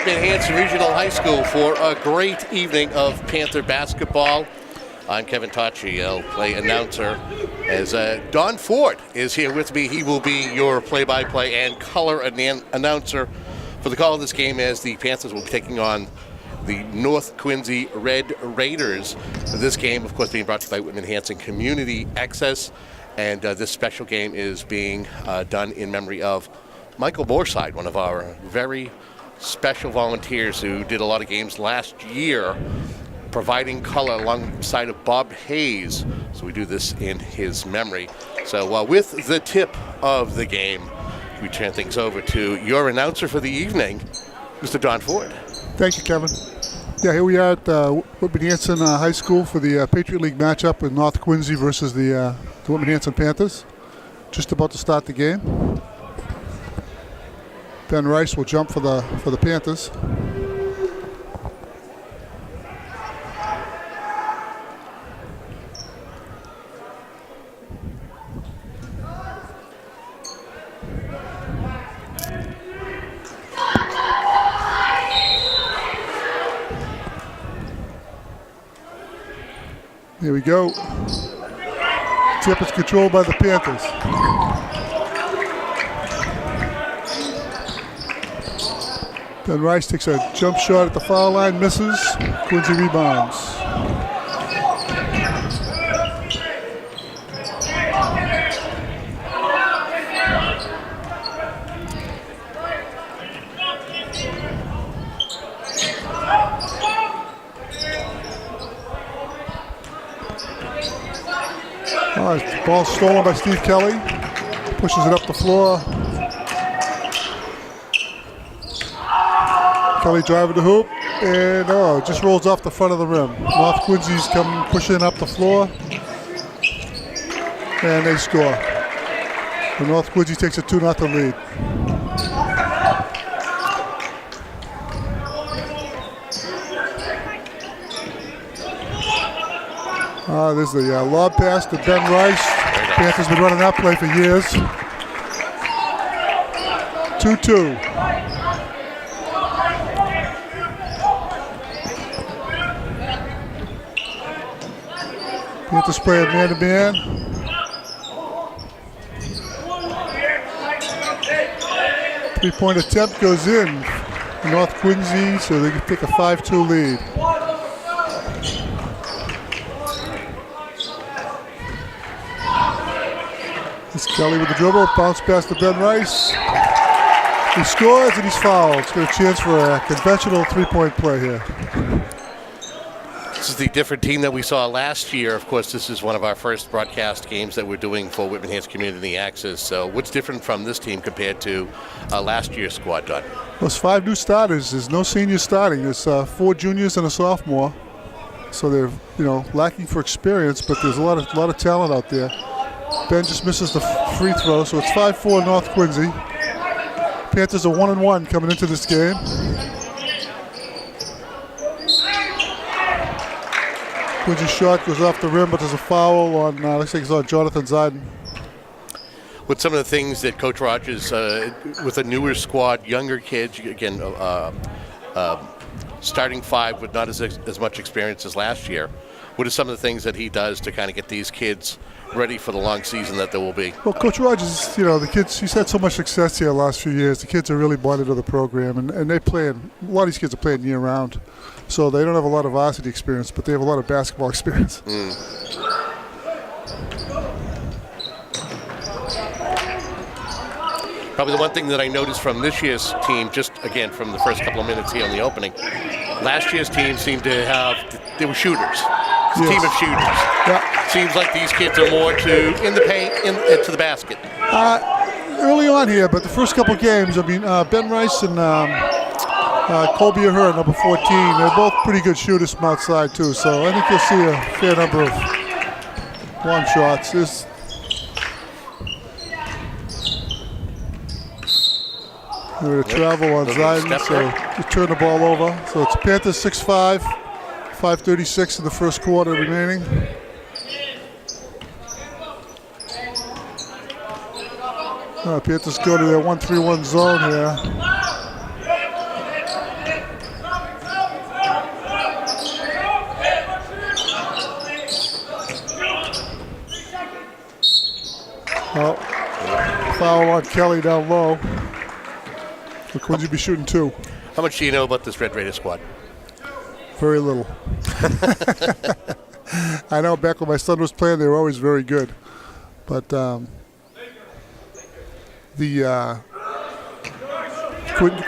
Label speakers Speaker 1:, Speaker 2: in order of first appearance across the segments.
Speaker 1: Whitman-Hanson Regional High School for a great evening of Panther basketball. I'm Kevin Tacci, I'll play announcer, as Don Ford is here with me. He will be your play-by-play and color announcer for the call of this game, as the Panthers will be taking on the North Quincy Red Raiders. This game, of course, being brought to you by Whitman-Hanson Community Access, and this special game is being done in memory of Michael Borside, one of our very special volunteers who did a lot of games last year, providing color alongside of Bob Hayes. So we do this in his memory. So with the tip of the game, we turn things over to your announcer for the evening, Mr. Don Ford.
Speaker 2: Thank you, Kevin. Yeah, here we are at Whitman-Hanson High School for the Patriot League matchup with North Quincy versus the Whitman-Hanson Panthers. Just about to start the game. Ben Rice will jump for the Panthers. Here we go. Tip is controlled by the Panthers. Ben Rice takes a jump shot at the foul line, misses. Quincy rebounds. Ball stolen by Steve Kelly. Pushes it up the floor. Kelly driving the hoop, and just rolls off the front of the rim. North Quincy's come pushing up the floor, and they score. The North Quincy takes a 2-0 lead. There's the lob pass to Ben Rice. Panthers been running that play for years. 2-2. Panthers playing man-to-man. Three-point attempt goes in. North Quincy, so they can take a 5-2 lead. It's Kelly with the dribble, bounce pass to Ben Rice. He scores and he's fouled. It's got a chance for a conventional three-point play here.
Speaker 1: This is the different team that we saw last year. Of course, this is one of our first broadcast games that we're doing for Whitman-Hanson Community Access. So what's different from this team compared to last year's squad, Don?
Speaker 2: There's 5 new starters. There's no seniors starting. There's 4 juniors and a sophomore. So they're lacking for experience, but there's a lot of talent out there. Ben just misses the free throw, so it's 5-4 North Quincy. Panthers are 1-1 coming into this game. Quincy's shot goes off the rim, but there's a foul on, looks like it's on Jonathan Ziden.
Speaker 1: With some of the things that Coach Rogers, with a newer squad, younger kids, again, starting 5 with not as much experience as last year, what are some of the things that he does to kind of get these kids ready for the long season that there will be?
Speaker 2: Well, Coach Rogers, the kids, he's had so much success here the last few years. The kids are really bought into the program, and they play, a lot of these kids are playing year-round. So they don't have a lot of varsity experience, but they have a lot of basketball experience.
Speaker 1: Probably the one thing that I noticed from this year's team, just again from the first couple of minutes here on the opening, last year's team seemed to have, they were shooters. It's a team of shooters.
Speaker 2: Yeah.
Speaker 1: Seems like these kids are more to in the paint, to the basket.
Speaker 2: Early on here, but the first couple of games, Ben Rice and Colby O'Hare, number 14, they're both pretty good shooters from outside too. So I think you'll see a fair number of long shots. We're going to travel on Ziden, so you turn the ball over. So it's Panthers 6-5, 5:36 in the first quarter remaining. Panthers go to their 1-3-1 zone here. foul on Kelly down low. So Quincy be shooting 2.
Speaker 1: How much do you know about this Red Raider squad?
Speaker 2: Very little. I know back when my son was playing, they were always very good. But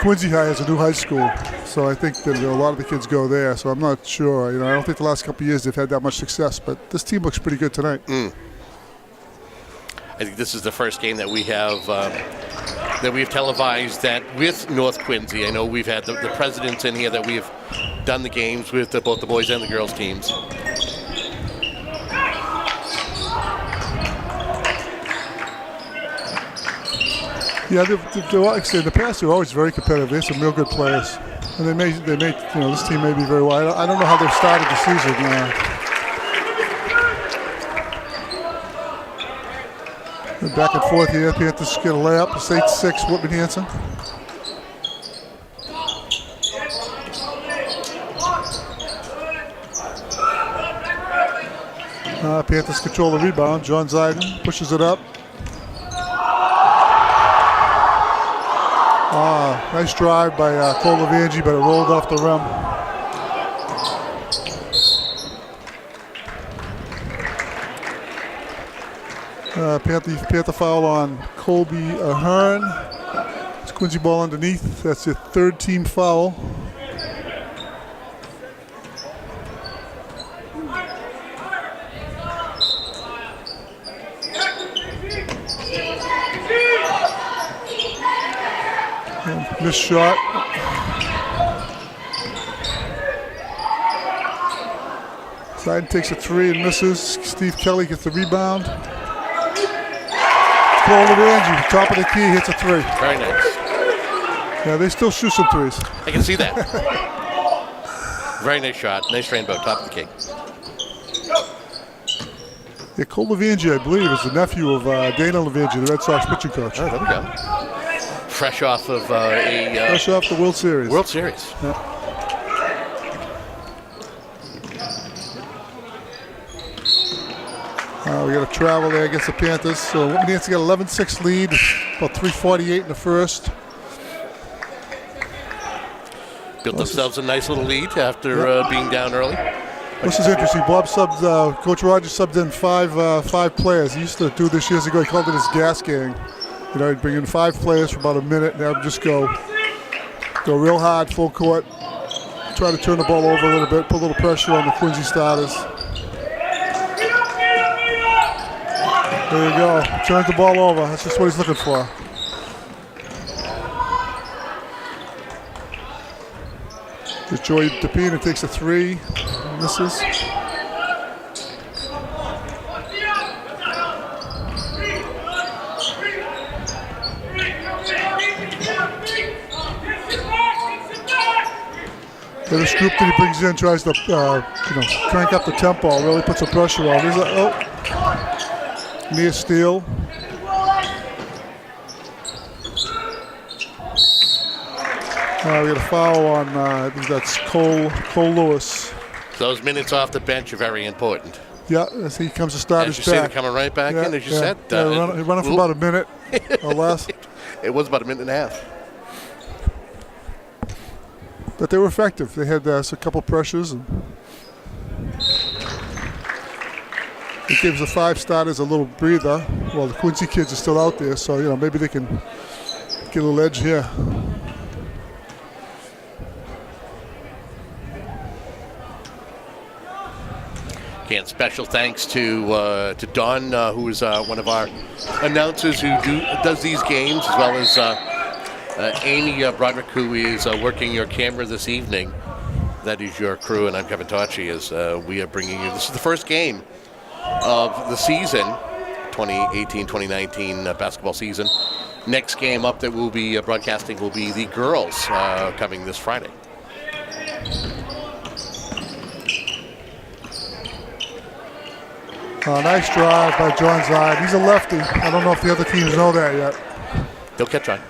Speaker 2: Quincy High has a new high school, so I think that a lot of the kids go there. So I'm not sure. I don't think the last couple of years they've had that much success. But this team looks pretty good tonight.
Speaker 1: I think this is the first game that we have televised that with North Quincy. I know we've had the presidents in here that we have done the games with both the boys and the girls teams.
Speaker 2: Yeah, like I said, in the past they were always very competitive. They had some real good players, and they made this team may be very well. I don't know how they've started the season. Back and forth here. Panthers get a layup. It's 8-6. Whitman-Hanson. Panthers control the rebound. John Ziden pushes it up. Nice drive by Cole Levangi, but it rolled off the rim. Panther foul on Colby Ahern. It's Quincy ball underneath. That's your 3rd team foul. Missed shot. Side takes a 3 and misses. Steve Kelly gets the rebound. Cole Levangi, top of the key, hits a 3.
Speaker 1: Very nice.
Speaker 2: Yeah, they still shoot some 3s.
Speaker 1: I can see that. Very nice shot. Nice rainbow, top of the key.
Speaker 2: Yeah, Cole Levangi, I believe, is the nephew of Dana Levangi, the Red Sox pitching coach.
Speaker 1: Oh, there we go. Fresh off of
Speaker 2: fresh off the World Series.
Speaker 1: World Series.
Speaker 2: Yeah. We got to travel there against the Panthers. So Whitman-Hanson got 11-6 lead. About 3:48 in the first.
Speaker 1: Built themselves a nice little lead after being down early.
Speaker 2: This is interesting. Bob subbed. Coach Rogers subbed in five players. He used to do this years ago. He called it his gas gang. He'd bring in 5 players for about a minute and have them just go real hard, full court, try to turn the ball over a little bit, put a little pressure on the Quincy starters. There you go. Turns the ball over. That's just what he's looking for. There's Joey DePina takes a 3, misses. This group that he brings in tries to, crank up the tempo. Really puts some pressure on. Near steal. We got a foul on. I think that's Cole Lewis.
Speaker 1: Those minutes off the bench are very important.
Speaker 2: Yeah, as he comes to start his back.
Speaker 1: As you see, they're coming right back in, as you said.
Speaker 2: Running for about a minute or less.
Speaker 1: It was about a minute and a half.
Speaker 2: But they were effective. They had a couple pressures. And it gives the 5 starters a little breather. Well, the Quincy kids are still out there, so maybe they can get a little edge here.
Speaker 1: Again, special thanks to Don, who is one of our announcers who does these games, as well as Amy Broderick, who is working your camera this evening. That is your crew, and I'm Kevin Tocci, as we are bringing you. This is the first game of the season, 2018-2019 basketball season. Next game up that we'll be broadcasting will be the girls coming this Friday.
Speaker 2: Nice drive by John Zide. He's a lefty. I don't know if the other teams know that yet.
Speaker 1: He'll catch on.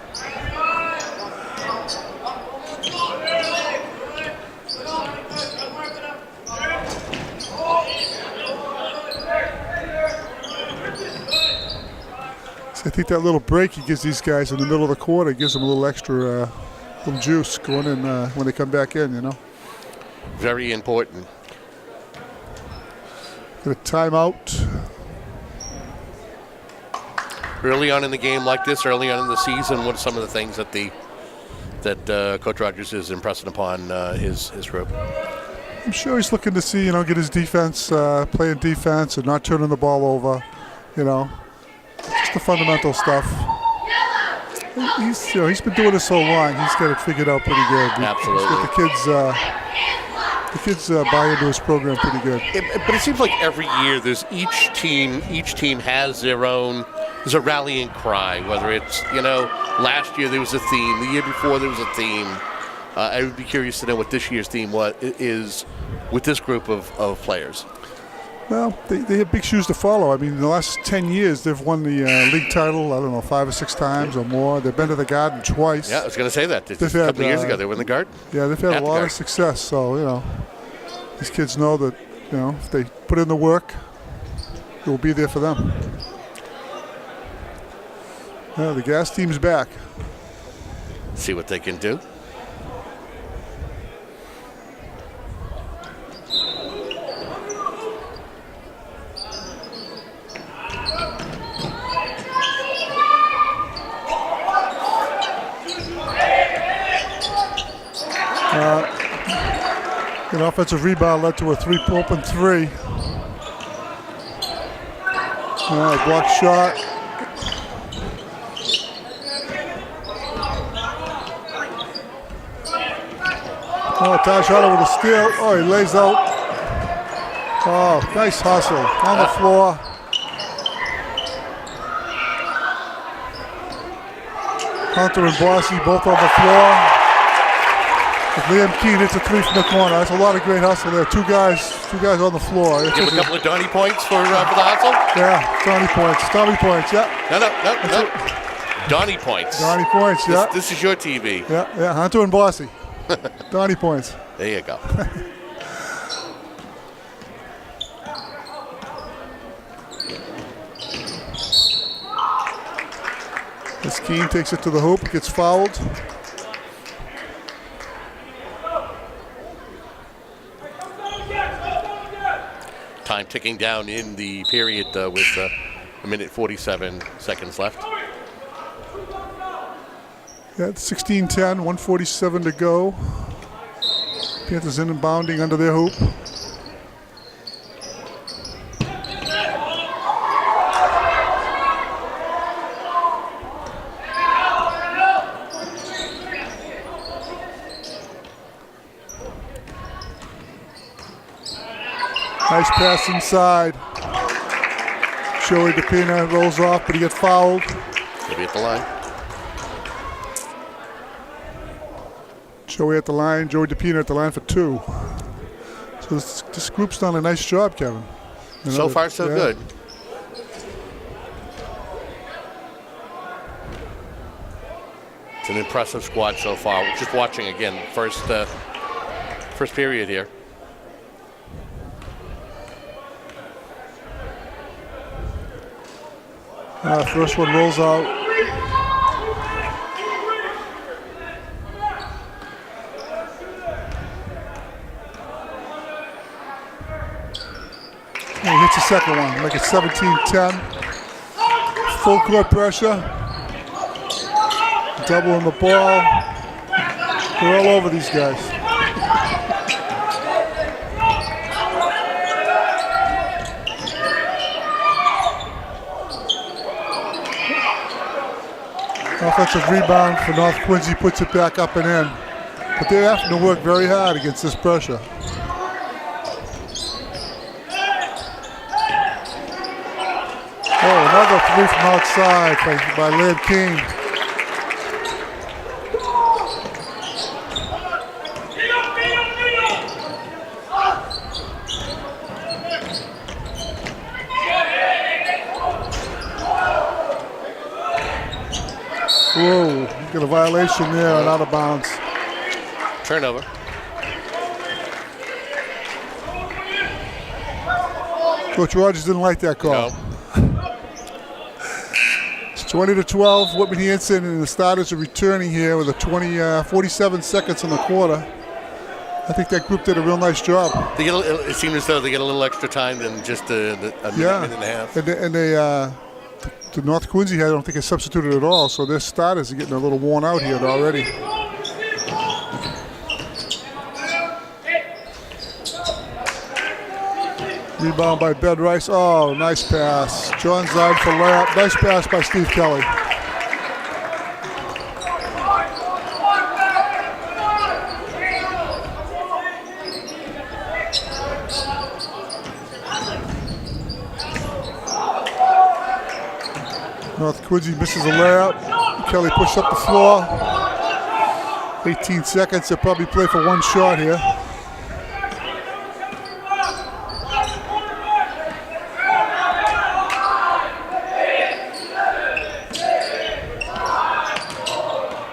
Speaker 2: I think that little break he gives these guys in the middle of the quarter gives them a little extra little juice going in when they come back in, you know.
Speaker 1: Very important.
Speaker 2: Get a timeout.
Speaker 1: Early on in the game like this, early on in the season, what are some of the things that Coach Rogers is impressing upon his group?
Speaker 2: I'm sure he's looking to see, get his defense, playing defense and not turning the ball over, just the fundamental stuff. He's been doing this so long. He's got it figured out pretty good.
Speaker 1: Absolutely.
Speaker 2: He's got the kids buy into his program pretty good.
Speaker 1: But it seems like every year there's each team has their own. There's a rallying cry. Whether it's last year there was a theme, the year before there was a theme. I would be curious to know what this year's theme is with this group of players.
Speaker 2: Well, they have big shoes to follow. I mean, in the last 10 years, they've won the league title, 5 or 6 times or more. They've been to the Garden twice.
Speaker 1: Yeah, I was going to say that. A couple of years ago, they were in the Garden.
Speaker 2: Yeah, they've had a lot of success. So, these kids know that, if they put in the work, it will be there for them. Yeah, the gas team's back.
Speaker 1: See what they can do.
Speaker 2: An offensive rebound led to a open three. Block shot. Taj Harder with a steal. Oh, he lays out. Oh, nice hustle on the floor. Hunter and Bossy both on the floor. If Liam Keene hits a 3 from the corner, that's a lot of great hustle there. Two guys on the floor.
Speaker 1: Give a couple of Donnie points for the hustle?
Speaker 2: Yeah, Donnie points, yeah.
Speaker 1: No. Donnie points.
Speaker 2: Donnie points, yeah.
Speaker 1: This is your TV.
Speaker 2: Yeah, Hunter and Bossy. Donnie points.
Speaker 1: There you go.
Speaker 2: As Keene takes it to the hoop, gets fouled.
Speaker 1: Time ticking down in the period with a minute 47 seconds left.
Speaker 2: Yeah, it's 16-10, 1:47 to go. Panthers in and bounding under their hoop. Nice pass inside. Joey DePina rolls off, but he gets fouled.
Speaker 1: He'll be at the line.
Speaker 2: Joey at the line, Joey DePina at the line for 2. So this group's done a nice job, Kevin.
Speaker 1: So far, so good. It's an impressive squad so far. Just watching again, first period here.
Speaker 2: First one rolls out. And he hits the second one, make it 17-10. Full court pressure. Doubling the ball. They're all over these guys. Offensive rebound for North Quincy, puts it back up and in. But they're having to work very hard against this pressure. Oh, another 3 from outside by Liam King. Whoa, got a violation there and out of bounds.
Speaker 1: Turnover. Coach Rogers didn't like that call. No.
Speaker 2: 20-12, Whitman-Hanson, and the starters are returning here with 47 seconds in the quarter. I think that group did a real nice job.
Speaker 1: It seemed as though they get a little extra time than just a minute and a half.
Speaker 2: And the North Quincy, I don't think, is substituted at all, so their starters are getting a little worn out here already. Rebound by Ben Rice. Oh, nice pass. John Zide for layup. Nice pass by Steve Kelly. North Quincy misses a layup. Kelly pushed up the floor. 18 seconds. They'll probably play for one shot here.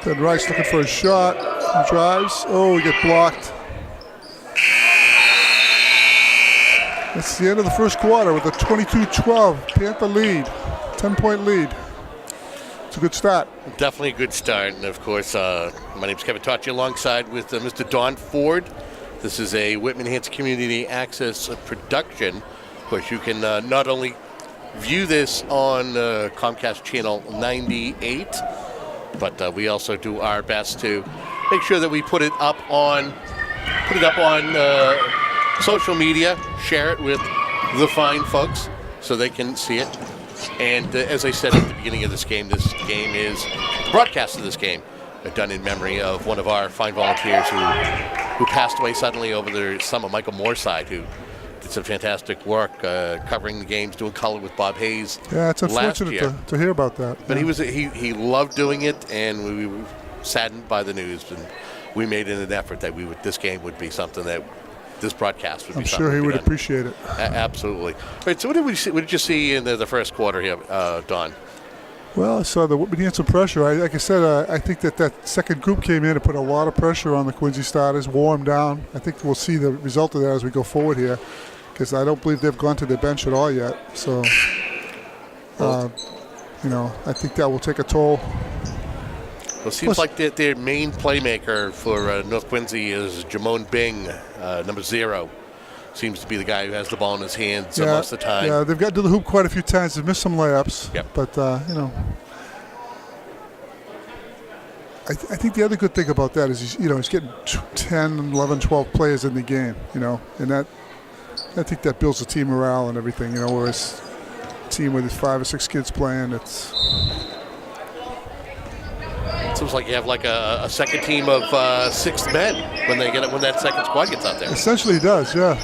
Speaker 2: Ben Rice looking for a shot. He drives. Oh, he gets blocked. That's the end of the first quarter with a 22-12 Panther lead. 10-point lead. It's a good start.
Speaker 1: Definitely a good start. And, of course, my name is Kevin Tocci alongside with Mr. Don Ford. This is a Whitman-Hanson Community Access production. Of course, you can not only view this on Comcast Channel 98, but we also do our best to make sure that we put it up on social media, share it with the fine folks so they can see it. And as I said at the beginning of this game is the broadcast of this game done in memory of one of our fine volunteers who passed away suddenly over the summer, Michael Moorside, who did some fantastic work covering the games, doing color with Bob Hayes.
Speaker 2: Yeah, it's unfortunate to hear about that.
Speaker 1: But he loved doing it, and we were saddened by the news, and we made it an effort that this game would be something that this broadcast would be.
Speaker 2: I'm sure he would appreciate it.
Speaker 1: Absolutely. All right, so what did you see in the first quarter here, Don?
Speaker 2: Well, I saw the Whitman-Hanson pressure. Like I said, I think that second group came in and put a lot of pressure on the Quincy starters, wore them down. I think we'll see the result of that as we go forward here, because I don't believe they've gone to their bench at all yet. So, I think that will take a toll.
Speaker 1: Well, it seems like their main playmaker for North Quincy is Jamon Bing, number 0. Seems to be the guy who has the ball in his hands most of the time.
Speaker 2: Yeah, they've got to the hoop quite a few times. They've missed some layups.
Speaker 1: Yep.
Speaker 2: But, I think the other good thing about that is he's getting 10, 11, 12 players in the game, and that I think that builds the team morale and everything, whereas a team with 5 or 6 kids playing, it
Speaker 1: seems like you have like a second team of 6 men when that second squad gets out there.
Speaker 2: Essentially, it does, yeah.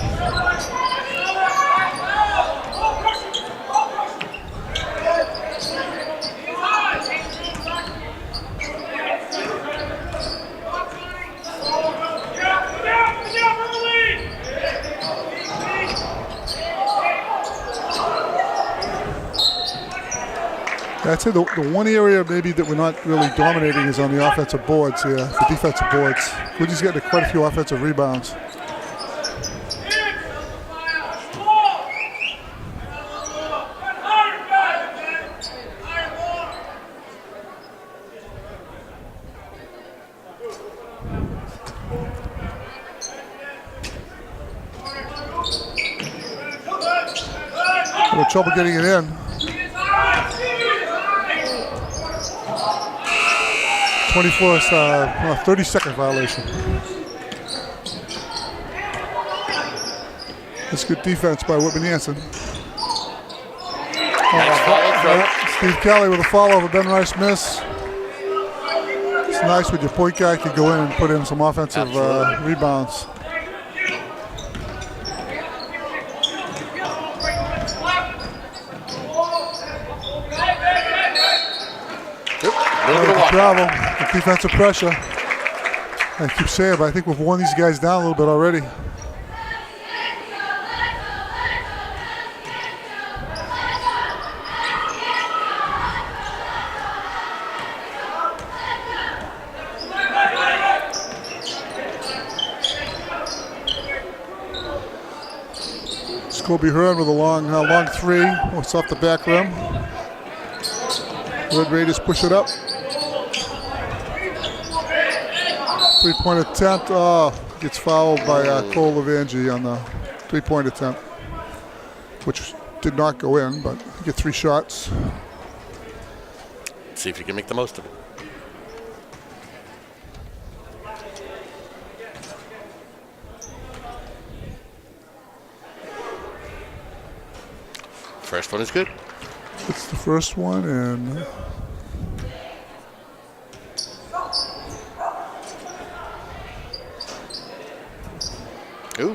Speaker 2: I'd say the one area maybe that we're not really dominating is on the offensive boards here, the defensive boards. We're just getting quite a few offensive rebounds. Having trouble getting it in. 30-second violation. That's good defense by Whitman-Hanson. Steve Kelly with a follow over Ben Rice miss. It's nice when your point guy can go in and put in some offensive rebounds. Travel, the defensive pressure. I keep saying, but I think we've worn these guys down a little bit already. Scobie Hearn with a long 3. It's off the back rim. Red Raiders push it up. 3-point attempt. Oh, gets fouled by Cole Levangie on the 3-point attempt, which did not go in, but you get 3 shots.
Speaker 1: See if you can make the most of it. First one is good.
Speaker 2: It's the first one, and
Speaker 1: ooh,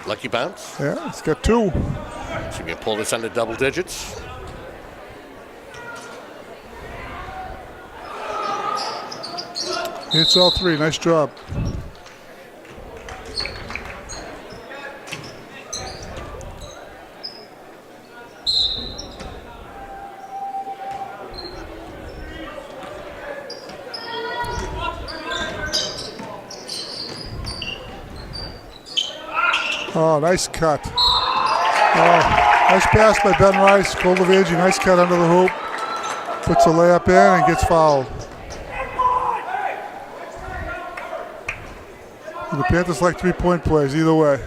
Speaker 1: lucky bounce.
Speaker 2: yeah, it's got 2.
Speaker 1: So you can pull this under double digits.
Speaker 2: It's all 3. Nice job. Oh, nice cut. Oh, nice pass by Ben Rice. Cole Levangie, nice cut under the hoop. Puts a layup in and gets fouled. The Panthers like 3-point plays either way.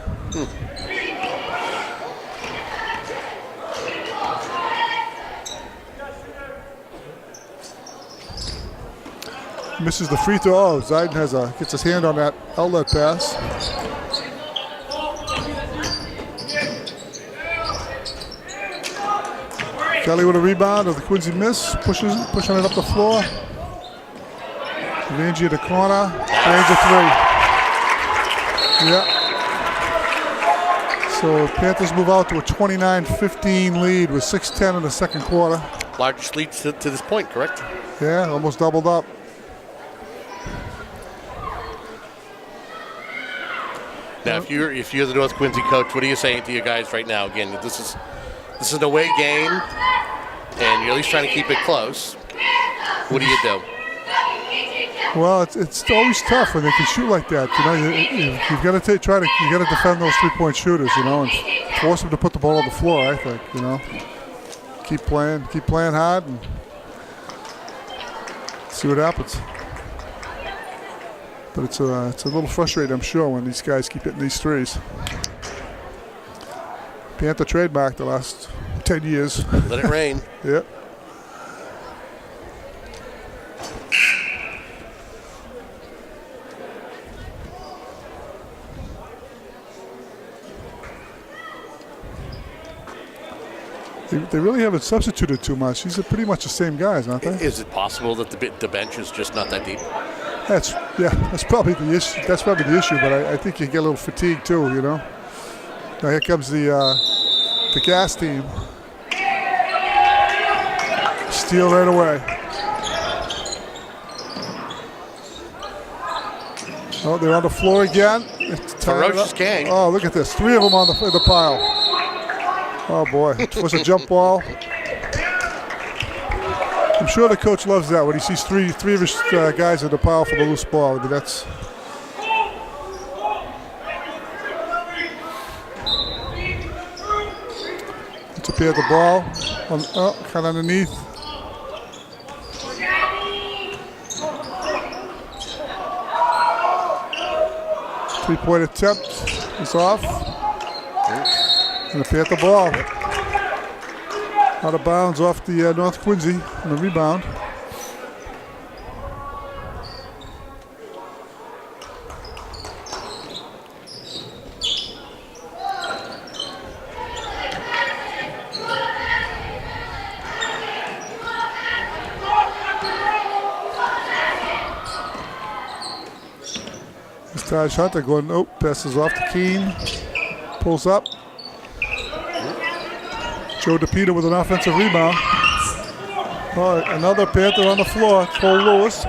Speaker 2: Misses the free throw. Oh, Zidane gets his hand on that outlet pass. Kelly with a rebound of the Quincy miss, pushing it up the floor. Levangie at the corner, range of 3. Yeah. So Panthers move out to a 29-15 lead with 6:10 in the second quarter.
Speaker 1: Largest lead to this point, correct?
Speaker 2: Yeah, almost doubled up.
Speaker 1: Now, if you're the North Quincy coach, what are you saying to your guys right now? Again, this is an away game, and you're at least trying to keep it close. What do you do?
Speaker 2: Well, it's always tough when they can shoot like that. You know, you've got to defend those 3-point shooters. You know, and force them to put the ball on the floor. I think. You know, keep playing hard, and see what happens. But it's a little frustrating, I'm sure, when these guys keep hitting these threes. Panther trademark the last 10 years.
Speaker 1: Let it rain.
Speaker 2: Yep. They really haven't substituted too much. These are pretty much the same guys, aren't they?
Speaker 1: Is it possible that the bench is just not that deep?
Speaker 2: That's probably the issue. That's probably the issue. But I think you get a little fatigued too. You know. Now here comes the gas team. Steal right away. Oh, they're on the floor again.
Speaker 1: Ferocious gang.
Speaker 2: Oh, look at this. 3 of them on the pile. Oh boy, it was a jump ball. I'm sure the coach loves that when he sees three of his guys in the pile for the loose ball. I mean, that's. It's up here at the ball. Kind of underneath. Three-point attempt is off. And up here at the ball. Out of bounds off the North Quincy on the rebound. It's Taj Hunter going, passes off to Keene. Pulls up. Joe DePita with an offensive rebound. Oh, another Panther on the floor, Cole Lewis.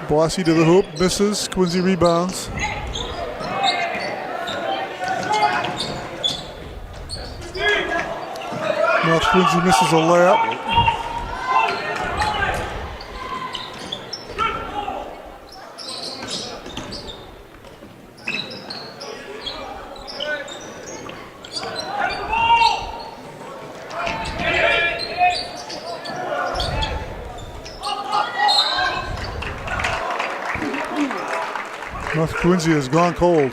Speaker 2: Bossy to the hoop, misses. Quincy rebounds. North Quincy misses a layup. North Quincy has gone cold.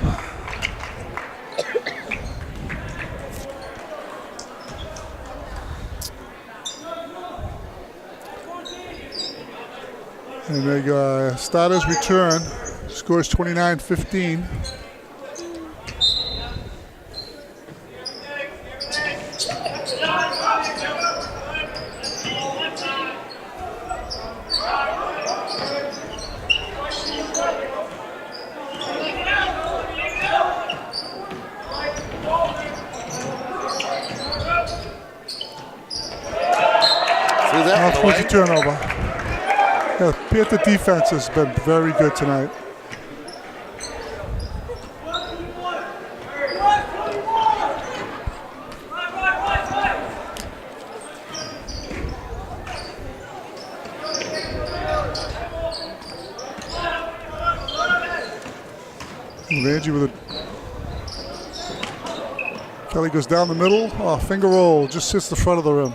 Speaker 2: And the starters return. Scores 29-15. North Quincy turnover. Yeah, Panther defense has been very good tonight. Vanjie with a Kelly goes down the middle. Oh, finger roll, just hits the front of the rim.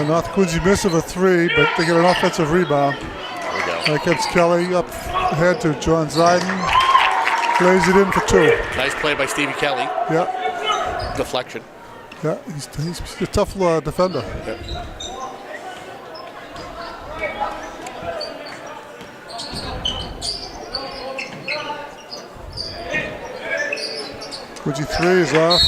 Speaker 2: North Quincy missed of a three, but they get an offensive rebound. That gets Kelly up ahead to John Ziden. Lays it in for two.
Speaker 1: Nice play by Stevie Kelly.
Speaker 2: Yeah.
Speaker 1: Deflection.
Speaker 2: Yeah, he's a tough defender.
Speaker 1: Yeah.
Speaker 2: Quincy three is off.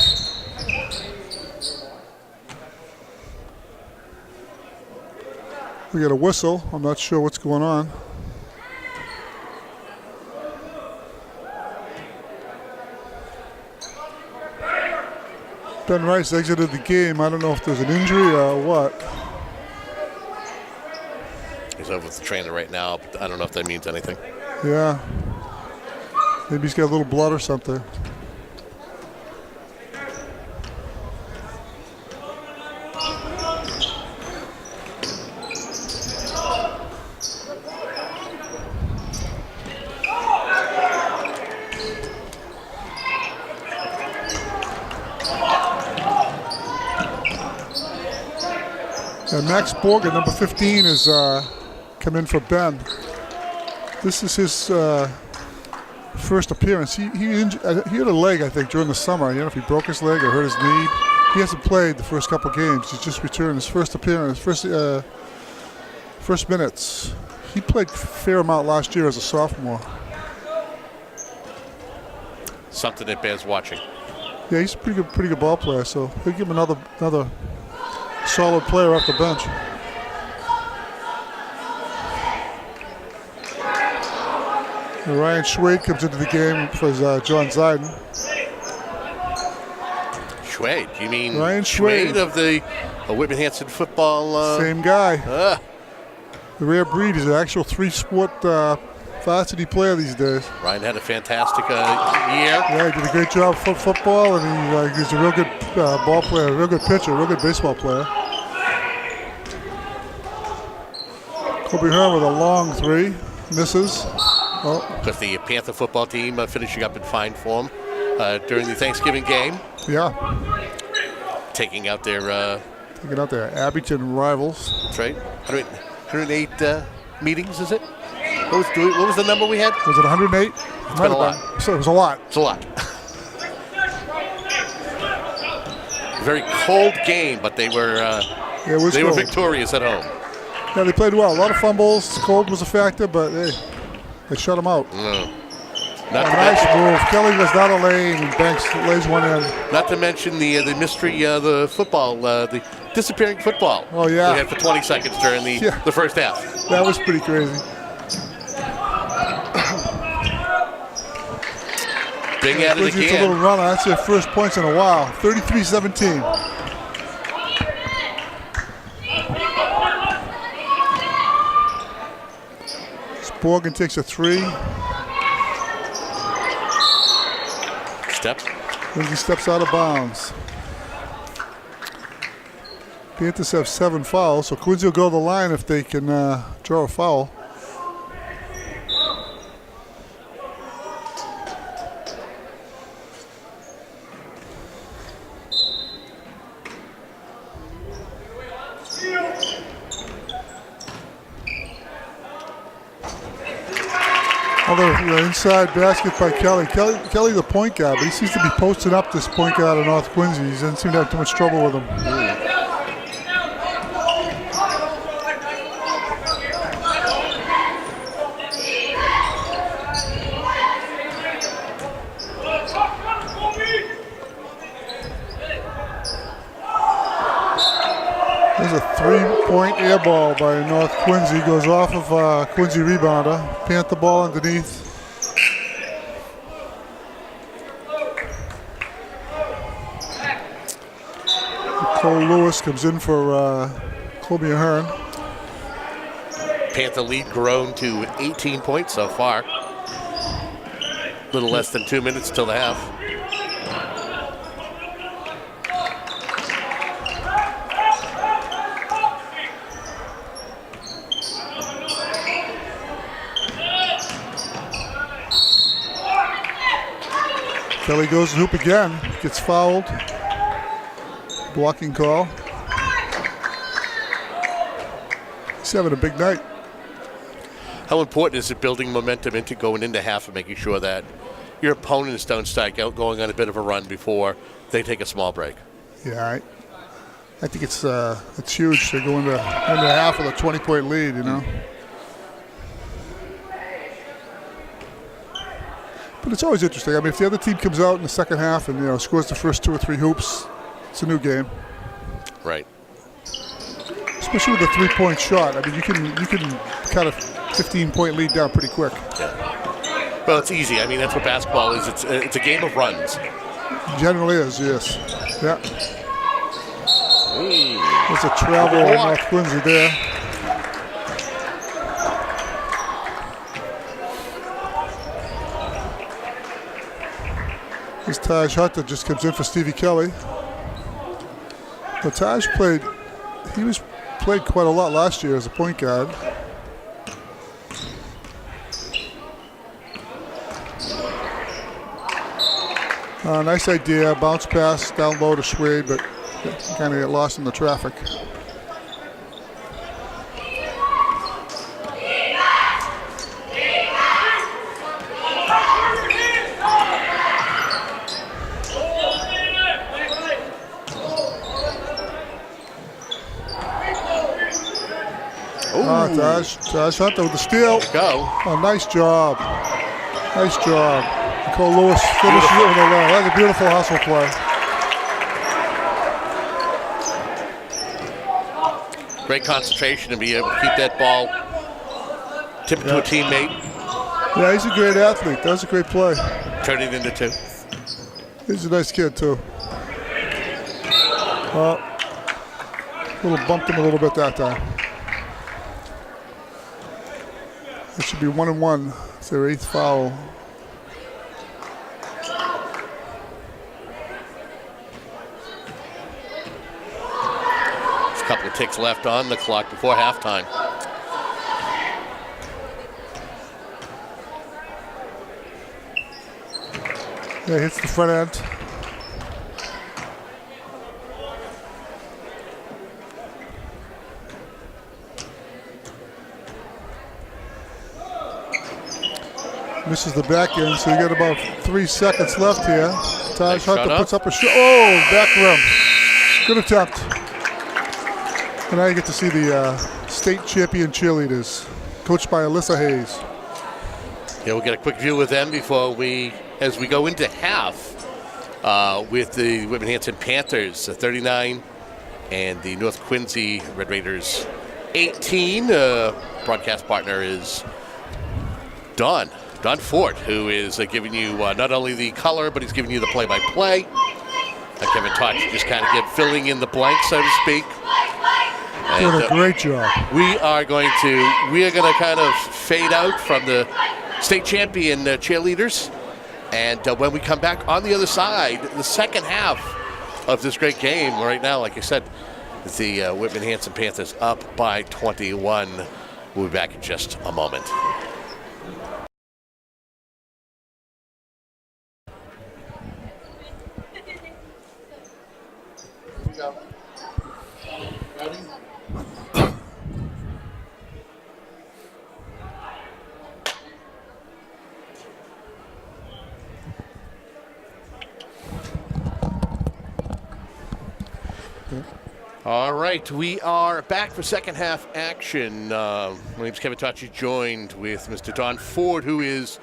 Speaker 2: We got a whistle. I'm not sure what's going on. Ben Rice exited the game. I don't know if there's an injury or what.
Speaker 1: He's over with the trainer right now, but I don't know if that means anything.
Speaker 2: Yeah. Maybe he's got a little blood or something. Max Borgen, number 15, is come in for Ben. This is his first appearance. He hit a leg, I think, during the summer. I don't know if he broke his leg or hurt his knee. He hasn't played the first couple games. He's just returned his first appearance, first minutes. He played a fair amount last year as a sophomore.
Speaker 1: Something that bears watching.
Speaker 2: Yeah, he's a pretty good ball player. So he'll give him another solid player off the bench. And Ryan Schwade comes into the game for John Ziden.
Speaker 1: Schwade? You mean
Speaker 2: Ryan Schwade
Speaker 1: of the Whitman-Hanson football?
Speaker 2: Same guy. The rare breed. He's an actual three-sport varsity player these days.
Speaker 1: Ryan had a fantastic year.
Speaker 2: Yeah, he did a great job for football, and he's a real good ball player, a real good pitcher, a real good baseball player. Kobe Hearn with a long three. Misses.
Speaker 1: Because the Panther football team finishing up in fine form during the Thanksgiving game.
Speaker 2: Yeah.
Speaker 1: Taking out their
Speaker 2: Abington rivals.
Speaker 1: That's right. 108 meetings, is it? What was the number we had?
Speaker 2: Was it 108?
Speaker 1: It's been a lot.
Speaker 2: So it was a lot.
Speaker 1: It's a lot. Very cold game, but they were victorious at home.
Speaker 2: Yeah, they played well. A lot of fumbles. Cold was a factor, but hey, they shut them out.
Speaker 1: Nice
Speaker 2: move. Kelly was down a lane and Banks lays one in.
Speaker 1: Not to mention the mystery, the football, the disappearing football.
Speaker 2: Oh yeah.
Speaker 1: We had for 20 seconds during the first half.
Speaker 2: That was pretty crazy.
Speaker 1: Big at it again.
Speaker 2: It's a little runner. That's their first points in a while. 33-17. Borgen takes a three.
Speaker 1: Step.
Speaker 2: Then he steps out of bounds. Panthers have 7 fouls, so Quincy will go to the line if they can draw a foul. Another inside basket by Kelly. Kelly, the point guard, but he seems to be posting up this point guard of North Quincy. He doesn't seem to have too much trouble with him. There's a 3-point air ball by North Quincy. Goes off of Quincy rebounder. Panther ball underneath. Cole Lewis comes in for Colby Ahern.
Speaker 1: Panther lead grown to 18 points so far. A little less than 2 minutes till the half.
Speaker 2: Kelly goes to hoop again, gets fouled. Blocking call. He's having a big night.
Speaker 1: How important is it building momentum into going into half and making sure that your opponents don't start out going on a bit of a run before they take a small break?
Speaker 2: Yeah, I think it's huge. They go into half with a 20-point lead, you know. But it's always interesting. I mean, if the other team comes out in the second half and scores the first 2 or 3 hoops, it's a new game.
Speaker 1: Right.
Speaker 2: Especially with a 3-point shot. I mean, you can cut a 15-point lead down pretty quick.
Speaker 1: Yeah. Well, it's easy. I mean, that's what basketball is. It's a game of runs.
Speaker 2: Generally is, yes. Yeah. There's a travel on North Quincy there. This Taj Hunter just comes in for Stevie Kelly. But Taj played quite a lot last year as a point guard. Nice idea, bounce pass down low to Schwade, but kind of get lost in the traffic. Taj Hunter with the steal.
Speaker 1: There you go.
Speaker 2: Oh, nice job. Nice job. Cole Lewis finishes it with a lane. That's a beautiful hustle play.
Speaker 1: Great concentration to be able to keep that ball tipped to a teammate.
Speaker 2: Yeah, he's a great athlete. That was a great play.
Speaker 1: Turn it into 2.
Speaker 2: He's a nice kid, too. Bumped him a little bit that time. It should be 1-1. It's their 8th foul.
Speaker 1: There's a couple of ticks left on the clock before halftime.
Speaker 2: Yeah, hits the front end. Misses the back end, so you got about 3 seconds left here. Taj Hunter puts up a shot. Oh, back rim. Good attempt. And now you get to see the state champion cheerleaders, coached by Alyssa Hayes.
Speaker 1: Yeah, we'll get a quick view with them as we go into half with the Whitman-Hanson Panthers 39 and the North Quincy Red Raiders 18. Broadcast partner is Don Ford, who is giving you not only the color, but he's giving you the play-by-play. Kevin Touch just kind of filling in the blank, so to speak.
Speaker 2: Doing a great job.
Speaker 1: We are going to kind of fade out from the state champion cheerleaders. And when we come back on the other side, the second half of this great game right now, like I said, The Whitman-Hanson Panthers up by 21. We'll be back in just a moment. All right, we are back for second half action. My name's Kevin Tocci, joined with Mr. Don Ford, who is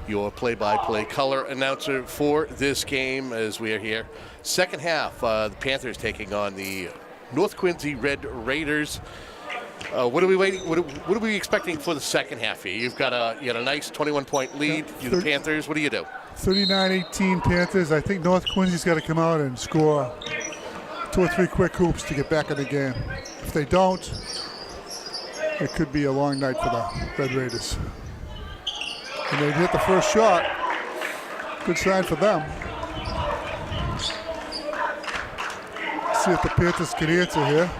Speaker 1: your play-by-play color announcer for this game as we are here. Second half, the Panthers taking on the North Quincy Red Raiders. What are we waiting? What are we expecting for the second half here? You got a nice 21-point lead. You're the Panthers. What do you do?
Speaker 2: 39-18 Panthers. I think North Quincy's got to come out and score 2 or 3 quick hoops to get back in the game. If they don't, it could be a long night for the Red Raiders. And they hit the first shot. Good sign for them. See if the Panthers can answer here.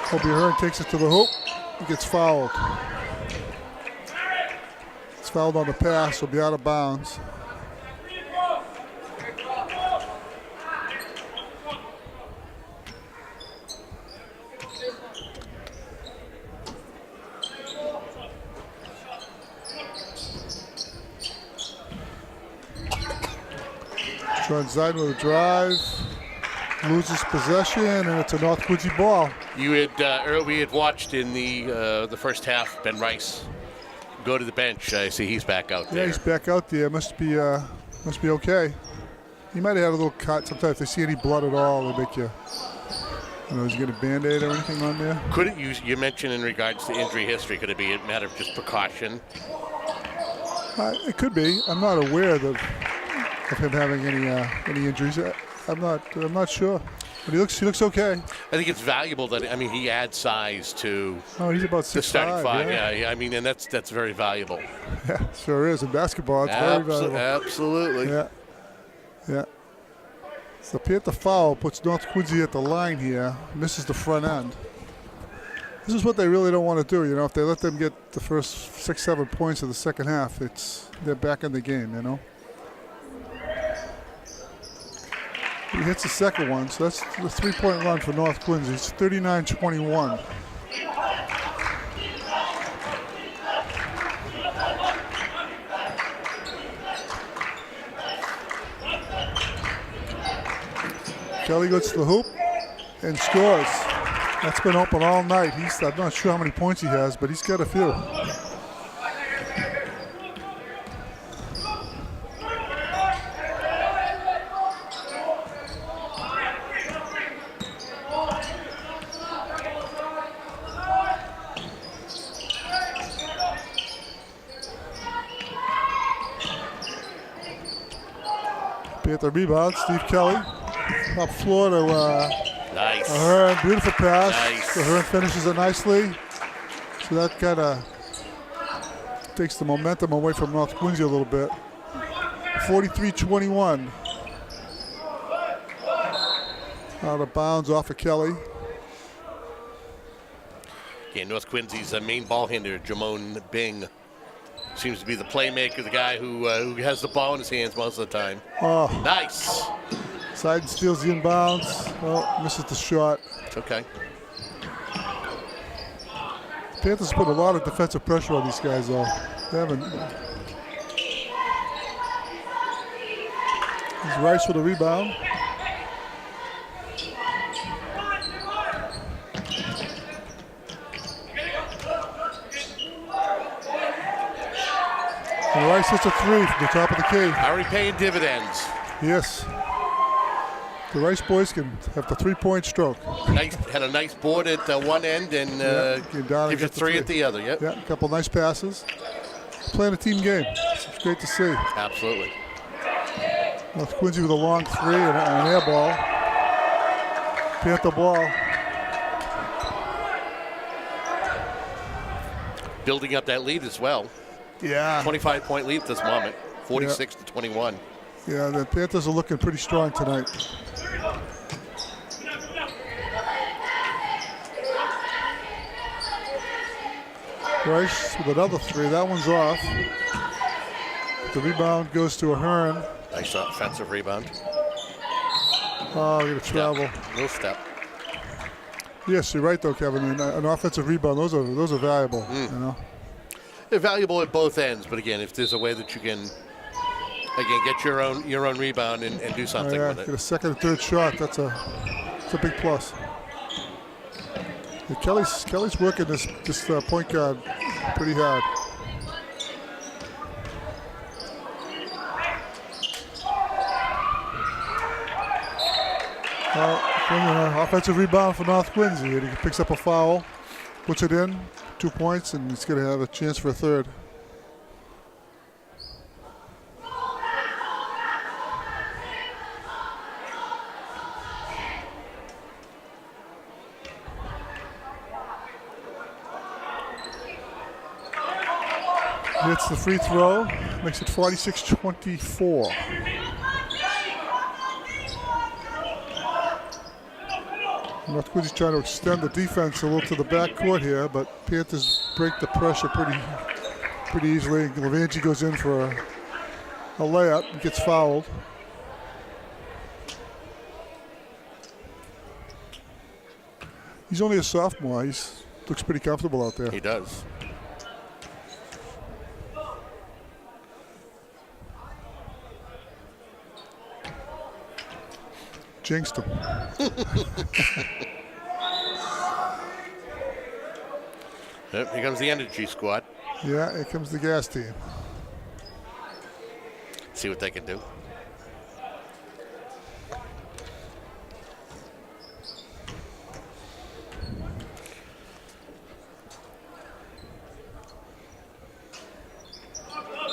Speaker 2: Kobe Hearn takes it to the hoop. He gets fouled. It's fouled on the pass. He'll be out of bounds. Sean Zide with a drive. Loses possession, and it's a North Quincy ball.
Speaker 1: You had we had watched in the first half Ben Rice go to the bench. I see he's back out there.
Speaker 2: Yeah, he's back out there. Must be okay. He might have had a little cut. Sometimes if they see any blood at all, they make you. Does he get a Band-Aid or anything on there?
Speaker 1: Could it you mentioned in regards to injury history? Could it be a matter of just precaution?
Speaker 2: It could be. I'm not aware of him having any injuries. I'm not sure, but he looks okay.
Speaker 1: I think it's valuable that he adds size to.
Speaker 2: Oh, he's about 6'5".
Speaker 1: The starting five. Yeah. And that's very valuable.
Speaker 2: Yeah, sure is. In basketball, it's very valuable.
Speaker 1: Absolutely.
Speaker 2: Yeah. So Panther foul puts North Quincy at the line here. Misses the front end. This is what they really don't want to do. If they let them get the first 6-7 points of the second half, they're back in the game. He hits the second one, so that's the 3-point run for North Quincy. It's 39-21. Kelly goes to the hoop and scores. That's been open all night. I'm not sure how many points he has, but he's got a few. Panther rebound, Steve Kelly. Up floor to
Speaker 1: nice.
Speaker 2: Hearn. Beautiful pass.
Speaker 1: Nice.
Speaker 2: So Hearn finishes it nicely. So that kind of takes the momentum away from North Quincy a little bit. 43-21. Out of bounds off of Kelly.
Speaker 1: Yeah, North Quincy's main ball handler, Jamon Bing, seems to be the playmaker, the guy who has the ball in his hands most of the time.
Speaker 2: Oh.
Speaker 1: Nice.
Speaker 2: Siden steals the inbounds. Oh, misses the shot.
Speaker 1: It's okay.
Speaker 2: Panthers put a lot of defensive pressure on these guys, though. They haven't. He's Rice with a rebound. And Rice hits a 3 from the top of the key.
Speaker 1: Already paying dividends.
Speaker 2: Yes. The Rice boys can have the 3-point stroke.
Speaker 1: Had a nice board at one end and gives you 3 at the other. Yep.
Speaker 2: Yeah, a couple nice passes. Playing a team game. It's great to see.
Speaker 1: Absolutely.
Speaker 2: North Quincy with a long 3 and an air ball. Panther ball.
Speaker 1: Building up that lead as well.
Speaker 2: Yeah.
Speaker 1: 25-point lead at this moment. 46-21.
Speaker 2: Yeah, the Panthers are looking pretty strong tonight. Rice with another 3. That one's off. The rebound goes to Ahern.
Speaker 1: Nice offensive rebound.
Speaker 2: Oh, we're going to travel.
Speaker 1: No step.
Speaker 2: Yes, you're right though, Kevin. An offensive rebound, those are valuable. You know,
Speaker 1: They're valuable at both ends, but again, if there's a way that you can, again, get your own rebound and do something with it.
Speaker 2: Get a second and third shot. That's a big plus. Yeah, Kelly's working this point guard pretty hard. Offensive rebound for North Quincy, and he picks up a foul, puts it in, 2 points, and he's going to have a chance for a third. Hits the free throw, makes it 46-24. North Quincy's trying to extend the defense a little to the backcourt here, but Panthers break the pressure pretty easily. Levangie goes in for a layup and gets fouled. He's only a sophomore. He looks pretty comfortable out there.
Speaker 1: He does.
Speaker 2: Jinxed him.
Speaker 1: Yep, here comes the energy squad.
Speaker 2: Yeah, here comes the gas team.
Speaker 1: See what they can do.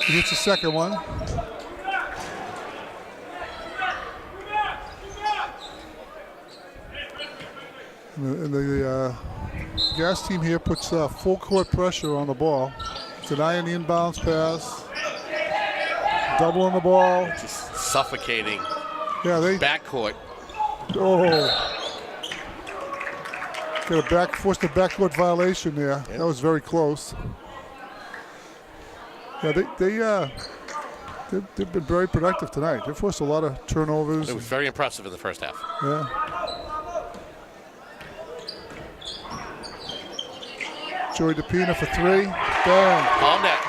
Speaker 2: He hits the second one. And the gas team here puts full court pressure on the ball. Denying the inbounds pass. Doubling the ball.
Speaker 1: Just suffocating.
Speaker 2: Yeah, they
Speaker 1: backcourt.
Speaker 2: Forced a backcourt violation there. Yep. That was very close. Yeah, they've been very productive tonight. They forced a lot of turnovers.
Speaker 1: It was very impressive in the first half.
Speaker 2: Yeah. Joey DePina for 3. Bang.
Speaker 1: All net.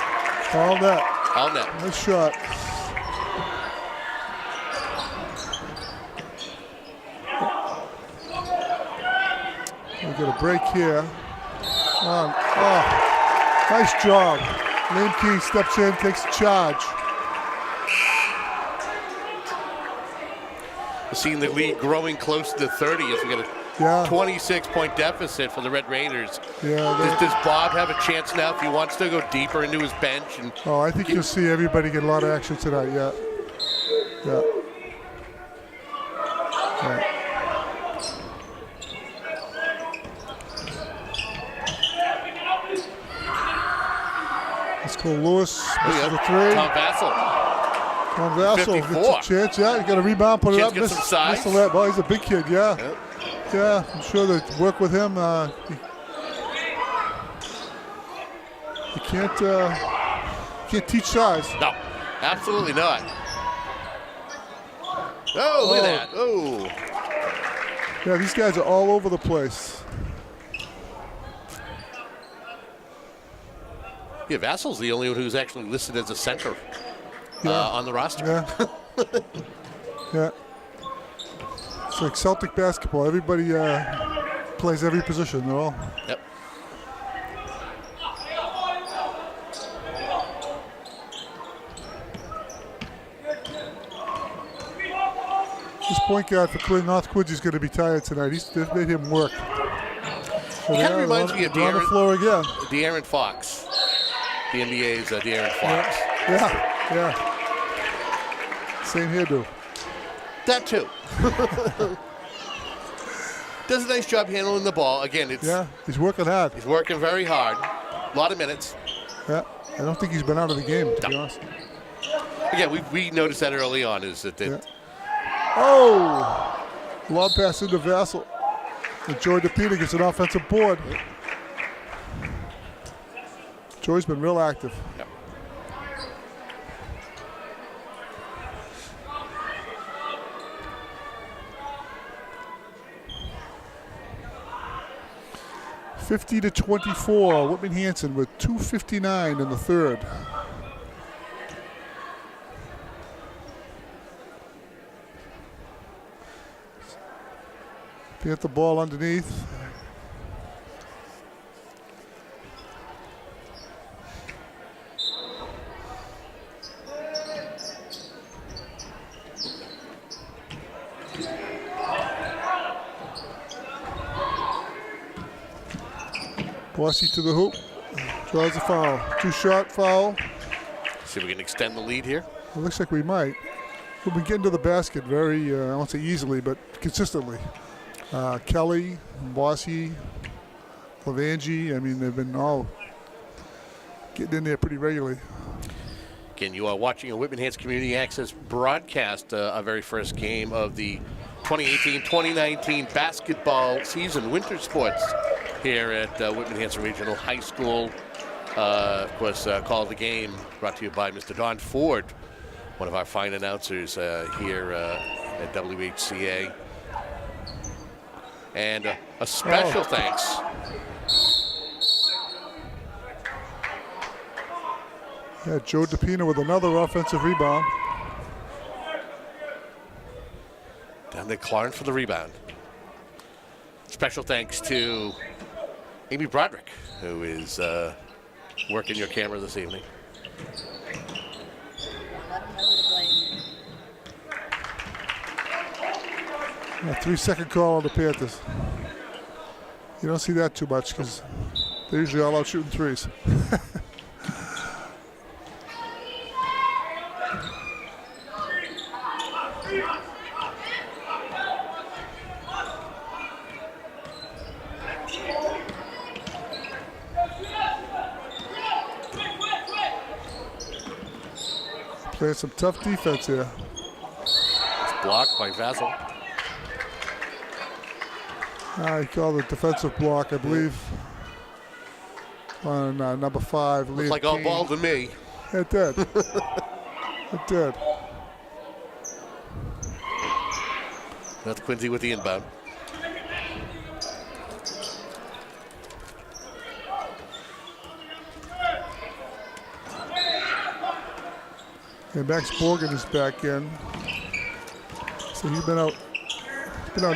Speaker 2: All net.
Speaker 1: All net.
Speaker 2: Nice shot. We got a break here. Nice job. Lane Key steps in, takes a charge.
Speaker 1: Seeing the lead growing close to 30 as we get a 26-point deficit for the Red Raiders.
Speaker 2: Yeah.
Speaker 1: Does Bob have a chance now if he wants to go deeper into his bench?
Speaker 2: I think you'll see everybody get a lot of action tonight. Yeah. Let's go, Lewis. Misses the 3.
Speaker 1: Tom Vassell. 54.
Speaker 2: Gets a chance. Yeah, you got a rebound, put it up.
Speaker 1: Get some size.
Speaker 2: Well, he's a big kid. Yeah. Yep. Yeah, I'm sure they work with him. You can't teach size.
Speaker 1: No, absolutely not. Oh, look at that. Oh.
Speaker 2: Yeah, these guys are all over the place.
Speaker 1: Yeah, Vassell's the only one who's actually listed as a center on the roster.
Speaker 2: Yeah. Yeah. It's like Celtic basketball. Everybody plays every position. They're all.
Speaker 1: Yep.
Speaker 2: This point guard for North Quincy is going to be tired tonight. They've made him work.
Speaker 1: So kind of reminds me of
Speaker 2: on the floor again.
Speaker 1: De'Aaron Fox. The NBA's De'Aaron Fox.
Speaker 2: Yeah. Same hairdo.
Speaker 1: That too. Does a nice job handling the ball. Again,
Speaker 2: he's working hard.
Speaker 1: He's working very hard. A lot of minutes.
Speaker 2: Yeah, I don't think he's been out of the game, to be honest.
Speaker 1: Again, we noticed that early on. Is that
Speaker 2: Yeah. Oh, long pass into Vassell. And Joey DePina gets an offensive board. Joey's been real active.
Speaker 1: Yep.
Speaker 2: (50-24). Whitman-Hanson with 2:59 in the third. Get the ball underneath. Bossy to the hoop. Draws a foul. Two-shot foul.
Speaker 1: See if we can extend the lead here.
Speaker 2: It looks like we might. We've been getting to the basket very, I won't say easily, but consistently. Kelly, Bossy, Lavangi, I mean, they've been all getting in there pretty regularly.
Speaker 1: Again, you are watching a Whitman-Hanson Community Access broadcast, our very first game of the 2018-2019 basketball season, winter sports, here at Whitman-Hanson Regional High School. Of course, Call of the Game brought to you by Mr. Don Ford, one of our fine announcers here at WHCA. And a special thanks.
Speaker 2: Yeah, Joe DePina with another offensive rebound.
Speaker 1: Down there, Clarence for the rebound. Special thanks to Amy Broderick, who is working your camera this evening.
Speaker 2: A 3-second call on the Panthers. You don't see that too much because they're usually all out shooting threes. Playing some tough defense here.
Speaker 1: It's blocked by Vassell.
Speaker 2: He called it defensive block, I believe, on number 5.
Speaker 1: Looks like all ball to me.
Speaker 2: It did. It did.
Speaker 1: That's Quincy with the inbound.
Speaker 2: And Max Borgen is back in. So he's been out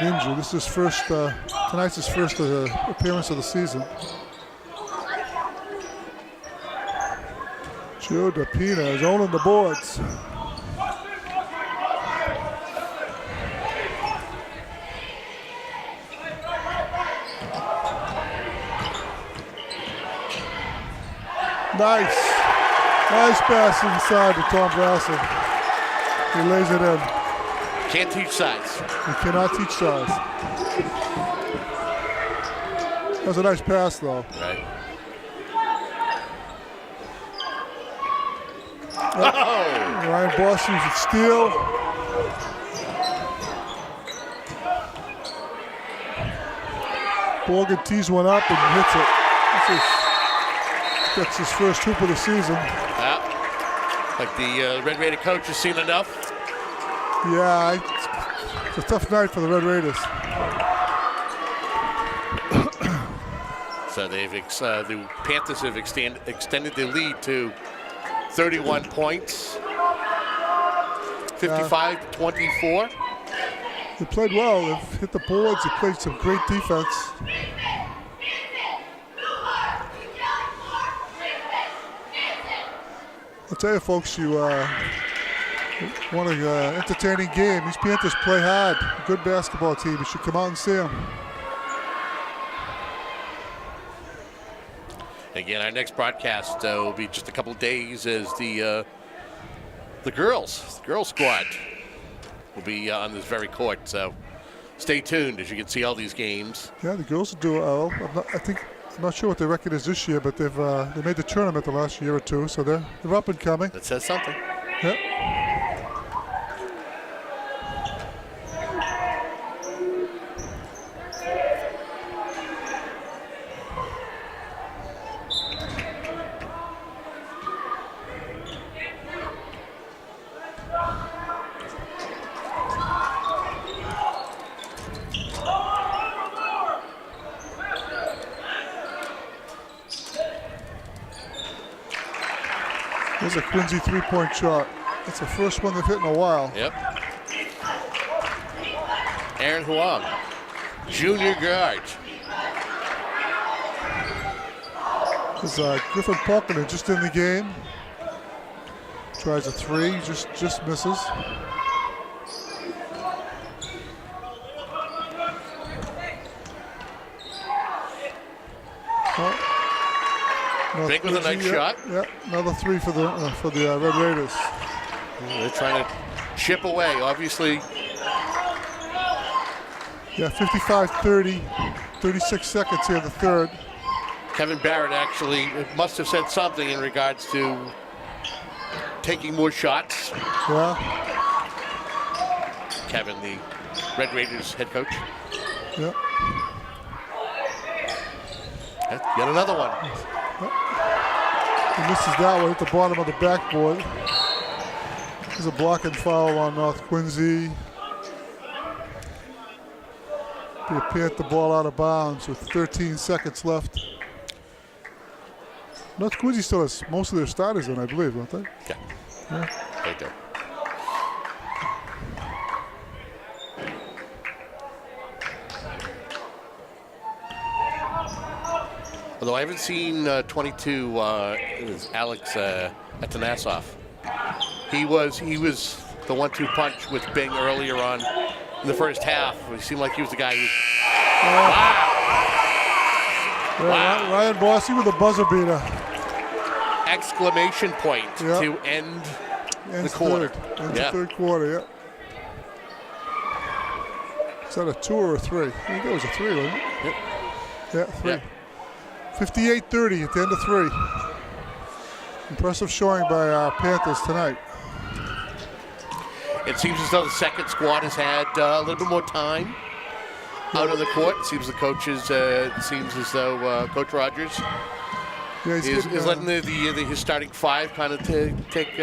Speaker 2: injured. This is his first, tonight's his first appearance of the season. Joe DePina is owning the boards. Nice. Nice pass inside to Tom Vassell. He lays it in.
Speaker 1: Can't teach size.
Speaker 2: You cannot teach size. That was a nice pass, though.
Speaker 1: Right.
Speaker 2: Oh. Ryan Boss used a steal. Borgen tees one up and hits it. Gets his first hoop of the season.
Speaker 1: Yeah. Like the Red Raider coach has seen enough.
Speaker 2: Yeah, it's a tough night for the Red Raiders.
Speaker 1: So the Panthers have extended their lead to 31 points, 55-24.
Speaker 2: They played well. They've hit the boards. They played some great defense. I'll tell you, folks, you want an entertaining game. These Panthers play hard. Good basketball team. You should come out and see them.
Speaker 1: Again, our next broadcast will be just a couple of days as the girls squad will be on this very court. So stay tuned as you can see all these games.
Speaker 2: Yeah, the girls will do well. I'm not sure what their record is this year, but they made the tournament the last year or two, so they're up and coming.
Speaker 1: That says something.
Speaker 2: Yep. There's a Quincy three-point shot. That's the first one they've hit in a while.
Speaker 1: Yep. Aaron Huang, junior guard.
Speaker 2: There's Griffin Pulkinen just in the game. Tries a three, just misses.
Speaker 1: Big with a nice shot.
Speaker 2: Yeah, another three for the Red Raiders.
Speaker 1: They're trying to chip away, obviously.
Speaker 2: Yeah, 55-30, 36 seconds here in the third.
Speaker 1: Kevin Barrett actually must have said something in regards to taking more shots.
Speaker 2: Yeah.
Speaker 1: Kevin, the Red Raiders head coach.
Speaker 2: Yeah.
Speaker 1: Yet another one.
Speaker 2: He misses that one at the bottom of the backboard. There's a blocking foul on North Quincy. They pant the ball out of bounds with 13 seconds left. North Quincy still has most of their starters in, I believe, don't they?
Speaker 1: Yeah. Right there. Although I haven't seen 22, it was Alex Atanasov. He was the 1-2 punch with Bing earlier on in the first half. It seemed like he was the guy who.
Speaker 2: Yeah,
Speaker 1: Wow.
Speaker 2: Ryan Bossy with a buzzer beater.
Speaker 1: Exclamation point to end the quarter.
Speaker 2: Ends the third quarter, yeah. Is that a 2 or a 3? I think that was a 3, wasn't it?
Speaker 1: Yep.
Speaker 2: Yeah, 3.
Speaker 1: Yep.
Speaker 2: 58-30 at the end of 3. Impressive showing by Panthers tonight.
Speaker 1: It seems as though the second squad has had a little bit more time out on the court. It seems the coaches, seems as though Coach Rogers is letting his starting five kind of take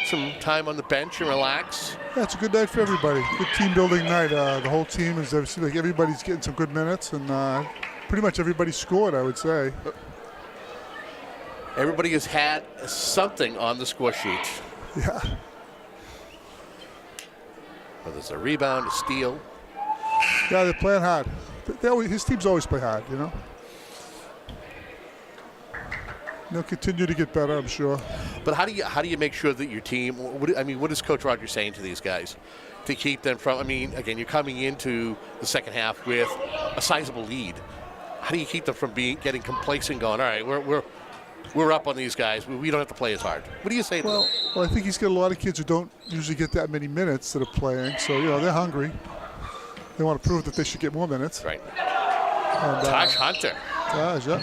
Speaker 1: some time on the bench and relax.
Speaker 2: Yeah, it's a good night for everybody. Good team building night. The whole team it seems like everybody's getting some good minutes, and pretty much everybody scored, I would say.
Speaker 1: Everybody has had something on the score sheet.
Speaker 2: Yeah.
Speaker 1: Whether it's a rebound, a steal.
Speaker 2: Yeah, they're playing hard. His teams always play hard, you know. They'll continue to get better, I'm sure.
Speaker 1: But how do you make sure that your team? What is Coach Rogers saying to these guys to keep them from? I mean, again, you're coming into the second half with a sizable lead. How do you keep them from getting complacent, going, all right, we're up on these guys. We don't have to play as hard. What do you say to them?
Speaker 2: Well, I think he's got a lot of kids who don't usually get that many minutes that are playing. So, they're hungry. They want to prove that they should get more minutes.
Speaker 1: Right.
Speaker 2: And,
Speaker 1: Taj Hunter.
Speaker 2: Taj, yeah.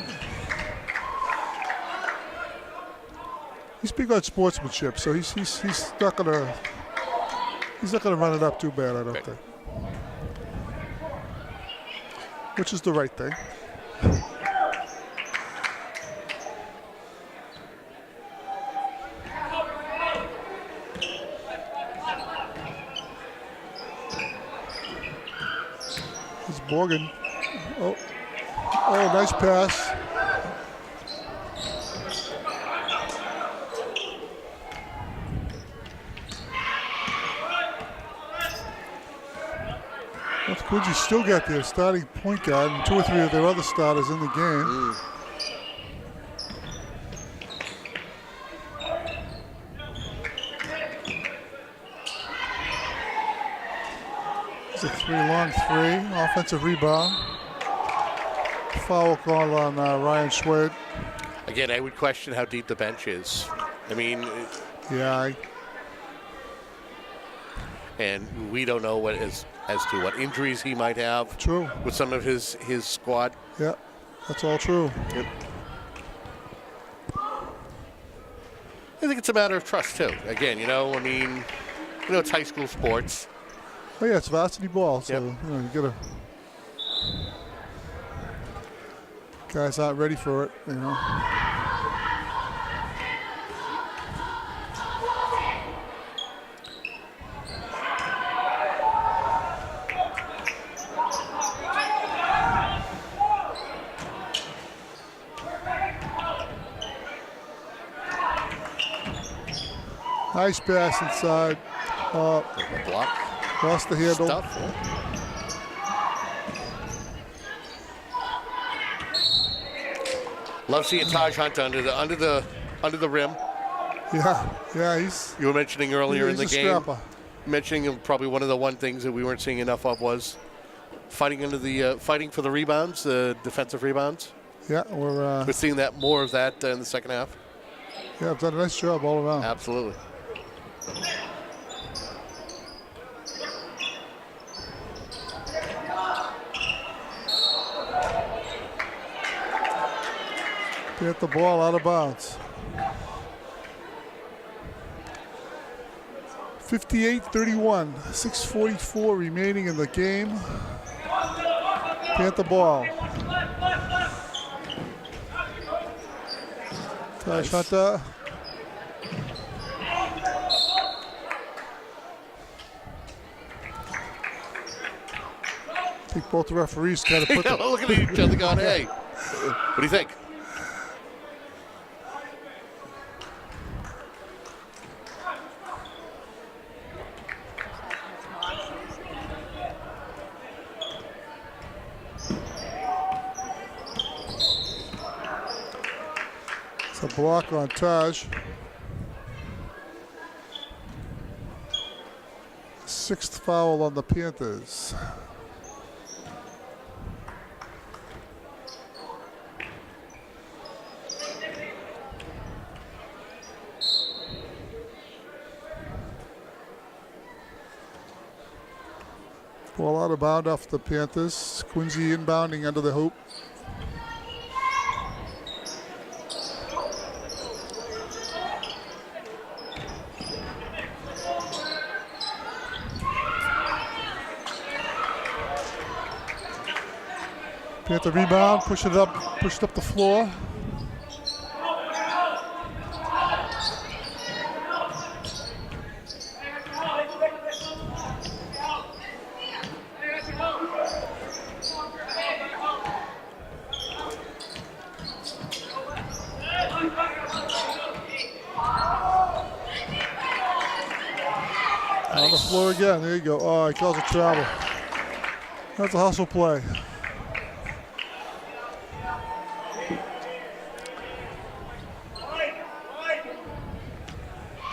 Speaker 2: He's big on sportsmanship, so he's not gonna run it up too bad, I don't think. Which is the right thing. It's Morgan. Oh, nice pass. North Quincy still got their starting point guard and 2 or 3 of their other starters in the game. It's a 3-long 3, offensive rebound. Foul call on Ryan Schwed.
Speaker 1: Again, I would question how deep the bench is. I mean,
Speaker 2: yeah.
Speaker 1: And we don't know as to what injuries he might have.
Speaker 2: True.
Speaker 1: With some of his squad.
Speaker 2: Yeah, that's all true.
Speaker 1: Yep. I think it's a matter of trust too. Again, it's high school sports.
Speaker 2: Oh yeah, it's varsity ball, so
Speaker 1: Yep.
Speaker 2: you gotta. Guys aren't ready for it, Nice pass inside.
Speaker 1: Block.
Speaker 2: Lost the handle.
Speaker 1: Stuff. Yeah. Love seeing Taj Hunt under the rim.
Speaker 2: Yeah, he's.
Speaker 1: You were mentioning earlier in the
Speaker 2: he's a
Speaker 1: game.
Speaker 2: scrapper.
Speaker 1: Mentioning probably one of the one things that we weren't seeing enough of was fighting for the rebounds, the defensive rebounds.
Speaker 2: Yeah,
Speaker 1: We're seeing more of that in the second half.
Speaker 2: Yeah, I've done a nice job all around.
Speaker 1: Absolutely.
Speaker 2: Get the ball out of bounds. 58-31, 6:44 remaining in the game. Panther ball. Taj Hunter. I think both the referees kind of put the,
Speaker 1: Look at each other going, hey, what do you think?
Speaker 2: it's a block on Taj. Sixth foul on the Panthers. Ball out of bound off the Panthers. Quincy inbounding under the hoop. Panther rebound, pushed up the floor. On the floor again. There you go. Oh, he calls it travel. That's a hustle play.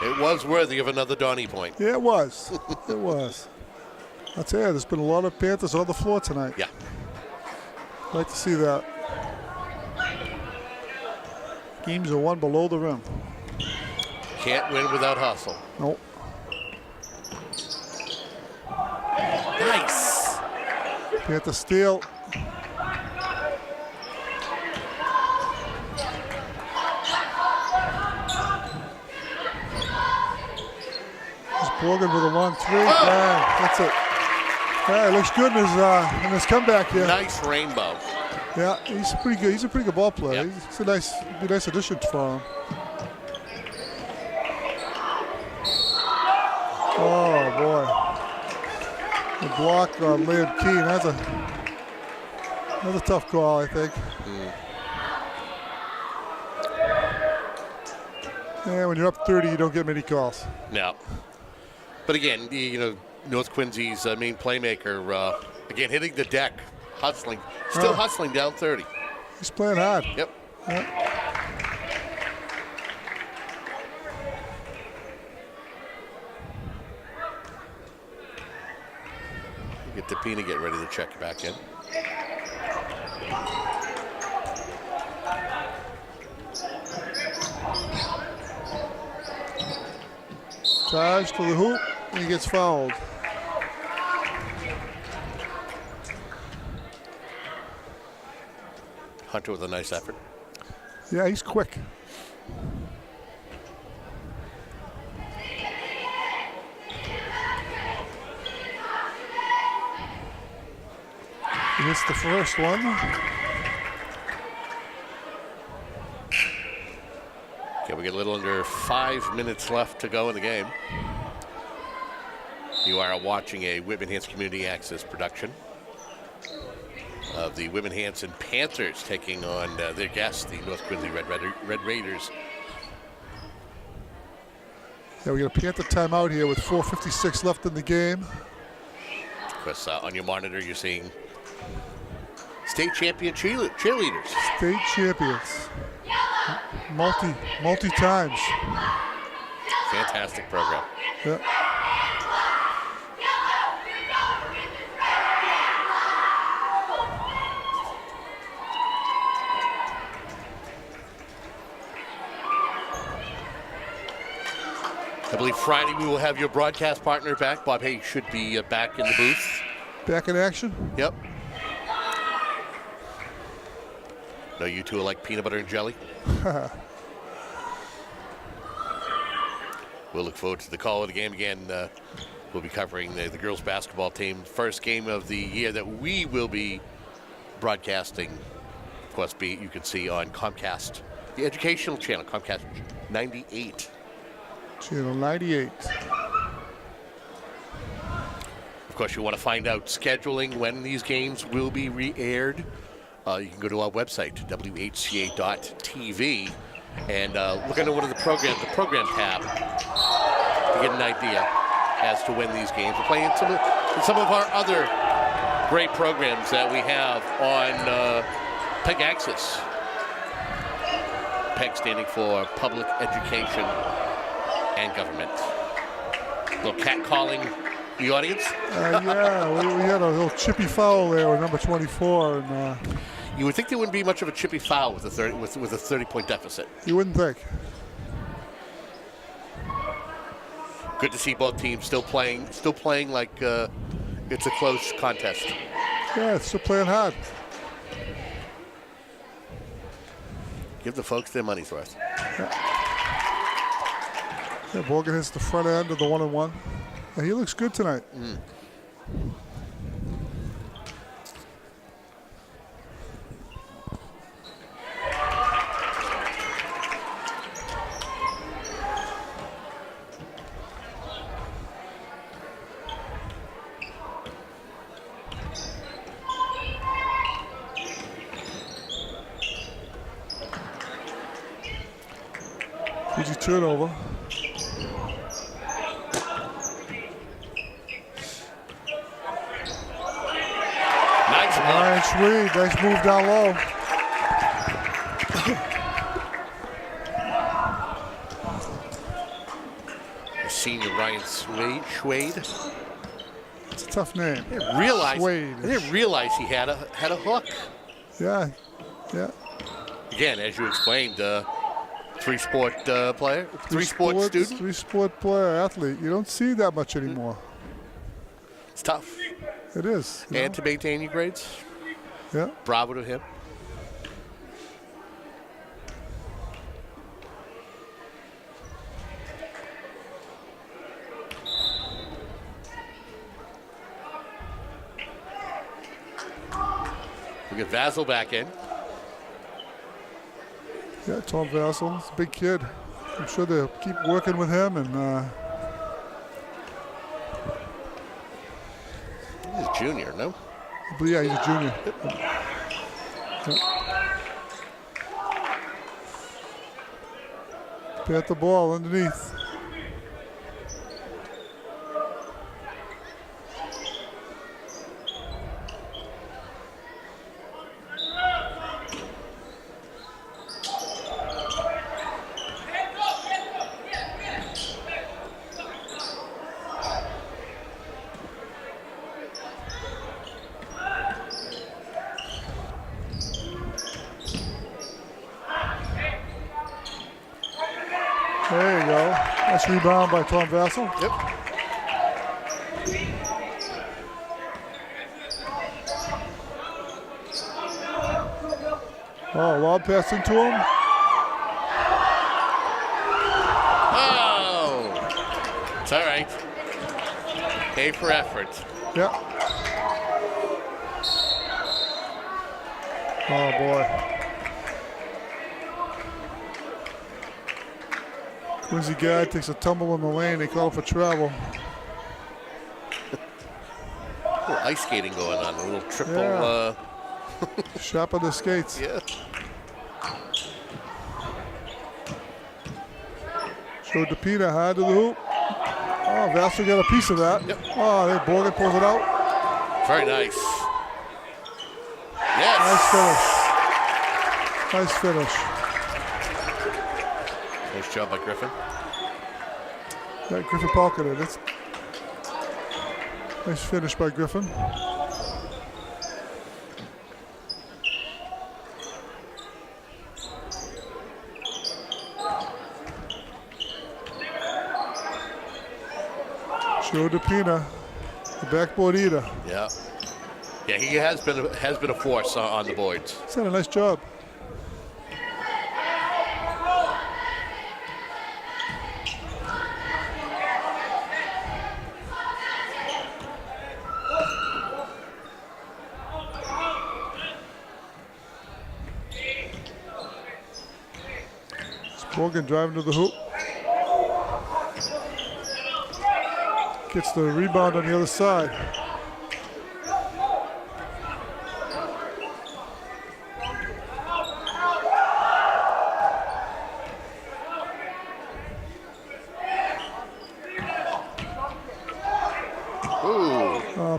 Speaker 1: It was worthy of another Donnie point.
Speaker 2: Yeah, it was. It was. I'll tell you, there's been a lot of Panthers on the floor tonight.
Speaker 1: Yeah.
Speaker 2: Like to see that. Games are won below the rim.
Speaker 1: Can't win without hustle.
Speaker 2: Nope.
Speaker 1: Nice.
Speaker 2: Panther steal. Morgan with a long three. Bang. That's it. Yeah, it looks good in his comeback here.
Speaker 1: Nice rainbow.
Speaker 2: Yeah, he's pretty good. He's a pretty good ball player.
Speaker 1: Yep.
Speaker 2: It's a nice addition for him. Oh boy. The block on Liam Keane. That's a tough call, I think. Yeah, when you're up 30, you don't get many calls.
Speaker 1: No. But again, North Quincy's main playmaker, again, hitting the deck, hustling, still hustling down 30.
Speaker 2: He's playing hard.
Speaker 1: Yep. Get Depina get ready to check back in.
Speaker 2: Taj to the hoop, and he gets fouled.
Speaker 1: Hunter with a nice effort.
Speaker 2: Yeah, he's quick. Hits the first one.
Speaker 1: Okay, we get a little under 5 minutes left to go in the game. You are watching a Whitman-Hanson Community Access production of the Whitman-Hanson Panthers taking on their guests, the North Quincy Red Raiders.
Speaker 2: Yeah, we got a Panther timeout here with 4:56 left in the game.
Speaker 1: Of course, on your monitor, you're seeing state champion cheerleaders.
Speaker 2: State champions. Multi times.
Speaker 1: Fantastic program.
Speaker 2: Yeah.
Speaker 1: I believe Friday we will have your broadcast partner back. Bob Hayes should be back in the booth.
Speaker 2: Back in action?
Speaker 1: Yep. No, you two are like peanut butter and jelly. We'll look forward to the call of the game again. We'll be covering the girls basketball team. First game of the year that we will be broadcasting. Of course, you can see on Comcast, the educational channel, Comcast 98.
Speaker 2: Channel 98.
Speaker 1: Of course, you want to find out scheduling when these games will be re-aired. You can go to our website, whca.tv, and look under one of the program tab to get an idea as to when these games are playing. Some of our other great programs that we have on PEG Access. PEG standing for Public Education and Government. A little cat calling the audience.
Speaker 2: Yeah, we had a little chippy foul there with number 24, and
Speaker 1: you would think there wouldn't be much of a chippy foul with a 30-point deficit.
Speaker 2: You wouldn't think.
Speaker 1: Good to see both teams still playing like it's a close contest.
Speaker 2: Yeah, it's still playing hard.
Speaker 1: Give the folks their money's worth.
Speaker 2: Yeah, Morgan hits the front end of the 1-and-1. Yeah, he looks good tonight.
Speaker 1: Mm.
Speaker 2: Easy turnover. Nice read. Nice move down low.
Speaker 1: The senior Ryan Schwade.
Speaker 2: It's a tough name.
Speaker 1: I didn't realize he had a hook.
Speaker 2: Yeah. Yeah.
Speaker 1: Again, as you explained, three-sport player, three-sport student.
Speaker 2: Three-sport player, athlete. You don't see that much anymore.
Speaker 1: It's tough.
Speaker 2: It is.
Speaker 1: And to maintain your grades.
Speaker 2: Yeah.
Speaker 1: Bravo to him. We get Vasil back in.
Speaker 2: Yeah, Tom Vasil, he's a big kid. I'm sure they'll keep working with him. And
Speaker 1: he's a junior, no?
Speaker 2: But yeah, he's a junior. Pat the ball underneath. There you go. Nice rebound by Tom Vasil.
Speaker 1: Yep.
Speaker 2: Oh, lob passing to him.
Speaker 1: Oh! It's all right. Pay for effort.
Speaker 2: Yeah. Oh, boy. Quincy guy takes a tumble in the lane. They call for travel.
Speaker 1: A little ice skating going on. A little triple.
Speaker 2: Yeah. Shop on the skates.
Speaker 1: Yeah.
Speaker 2: Showed DePina high to the hoop. Oh, Vassar got a piece of that.
Speaker 1: Yep.
Speaker 2: Oh, there Morgan pulls it out.
Speaker 1: Very nice. Yes.
Speaker 2: Nice finish.
Speaker 1: Nice job by Griffin.
Speaker 2: Got Griffin pocketed. That's nice finish by Griffin. Joe DePina, the backboard eater.
Speaker 1: Yeah. Yeah, he has been a force on the boards.
Speaker 2: He's done a nice job. Morgan driving to the hoop. Gets the rebound on the other side.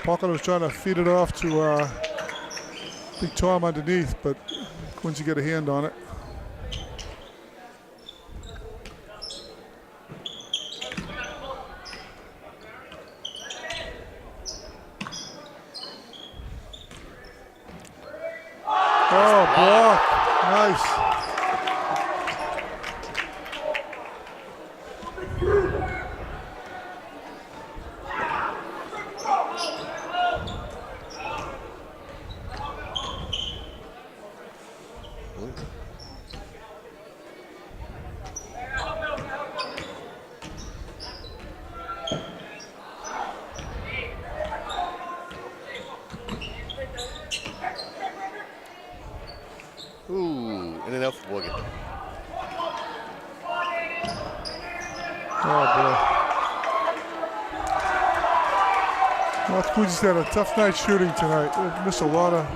Speaker 2: Pocket was trying to feed it off to Big Tom underneath, but Quincy got a hand on it. Oh, block. Nice.
Speaker 1: Ooh, in and out for Morgan.
Speaker 2: Oh, boy. North Queens had a tough night shooting tonight. They missed a lot of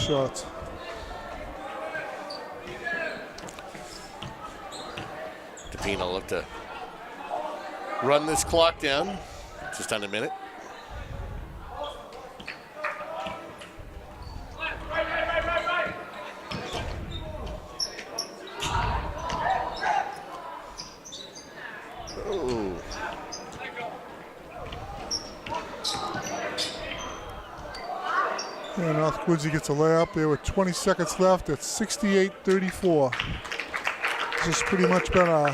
Speaker 2: shots.
Speaker 1: DePina looked to run this clock down. Just under a minute.
Speaker 2: And North Quincy gets a layup there with 20 seconds left at 68-34. This has pretty much been a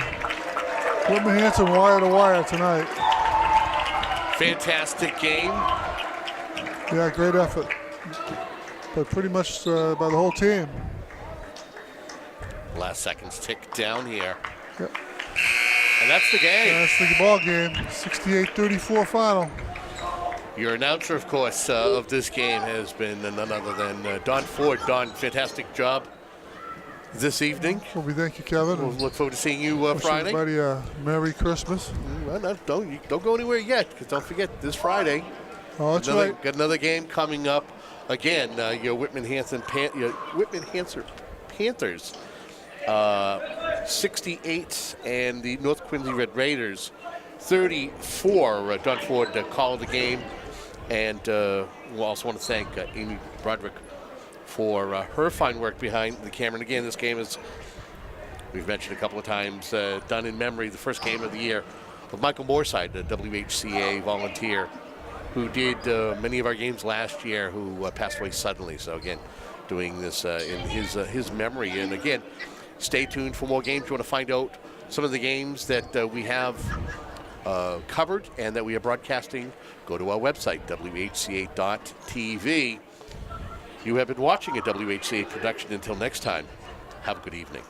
Speaker 2: Whitman-Hanson wire to wire tonight.
Speaker 1: Fantastic game.
Speaker 2: Yeah, great effort. But pretty much by the whole team.
Speaker 1: Last seconds tick down here.
Speaker 2: Yep.
Speaker 1: And that's the game.
Speaker 2: That's the ball game. 68-34 final.
Speaker 1: Your announcer, of course, of this game has been none other than Don Ford. Don, fantastic job this evening.
Speaker 2: Well, we thank you, Kevin.
Speaker 1: We'll look forward to seeing you Friday.
Speaker 2: Everybody a Merry Christmas.
Speaker 1: Well, don't go anywhere yet, because don't forget, this Friday.
Speaker 2: Oh, that's right.
Speaker 1: Got another game coming up. Again, your Whitman-Hanson Panthers, 68, and the North Quincy Red Raiders, 34. Don Ford called the game. And we'll also want to thank Amy Broderick for her fine work behind the camera. And again, this game is, we've mentioned a couple of times, done in memory, the first game of the year of Michael Moorside, the WHCA volunteer, who did many of our games last year, who passed away suddenly. So again, doing this in his memory. And again, stay tuned for more games. You want to find out some of the games that we have covered and that we are broadcasting, go to our website, whca.tv. You have been watching a WHCA production. Until next time, have a good evening.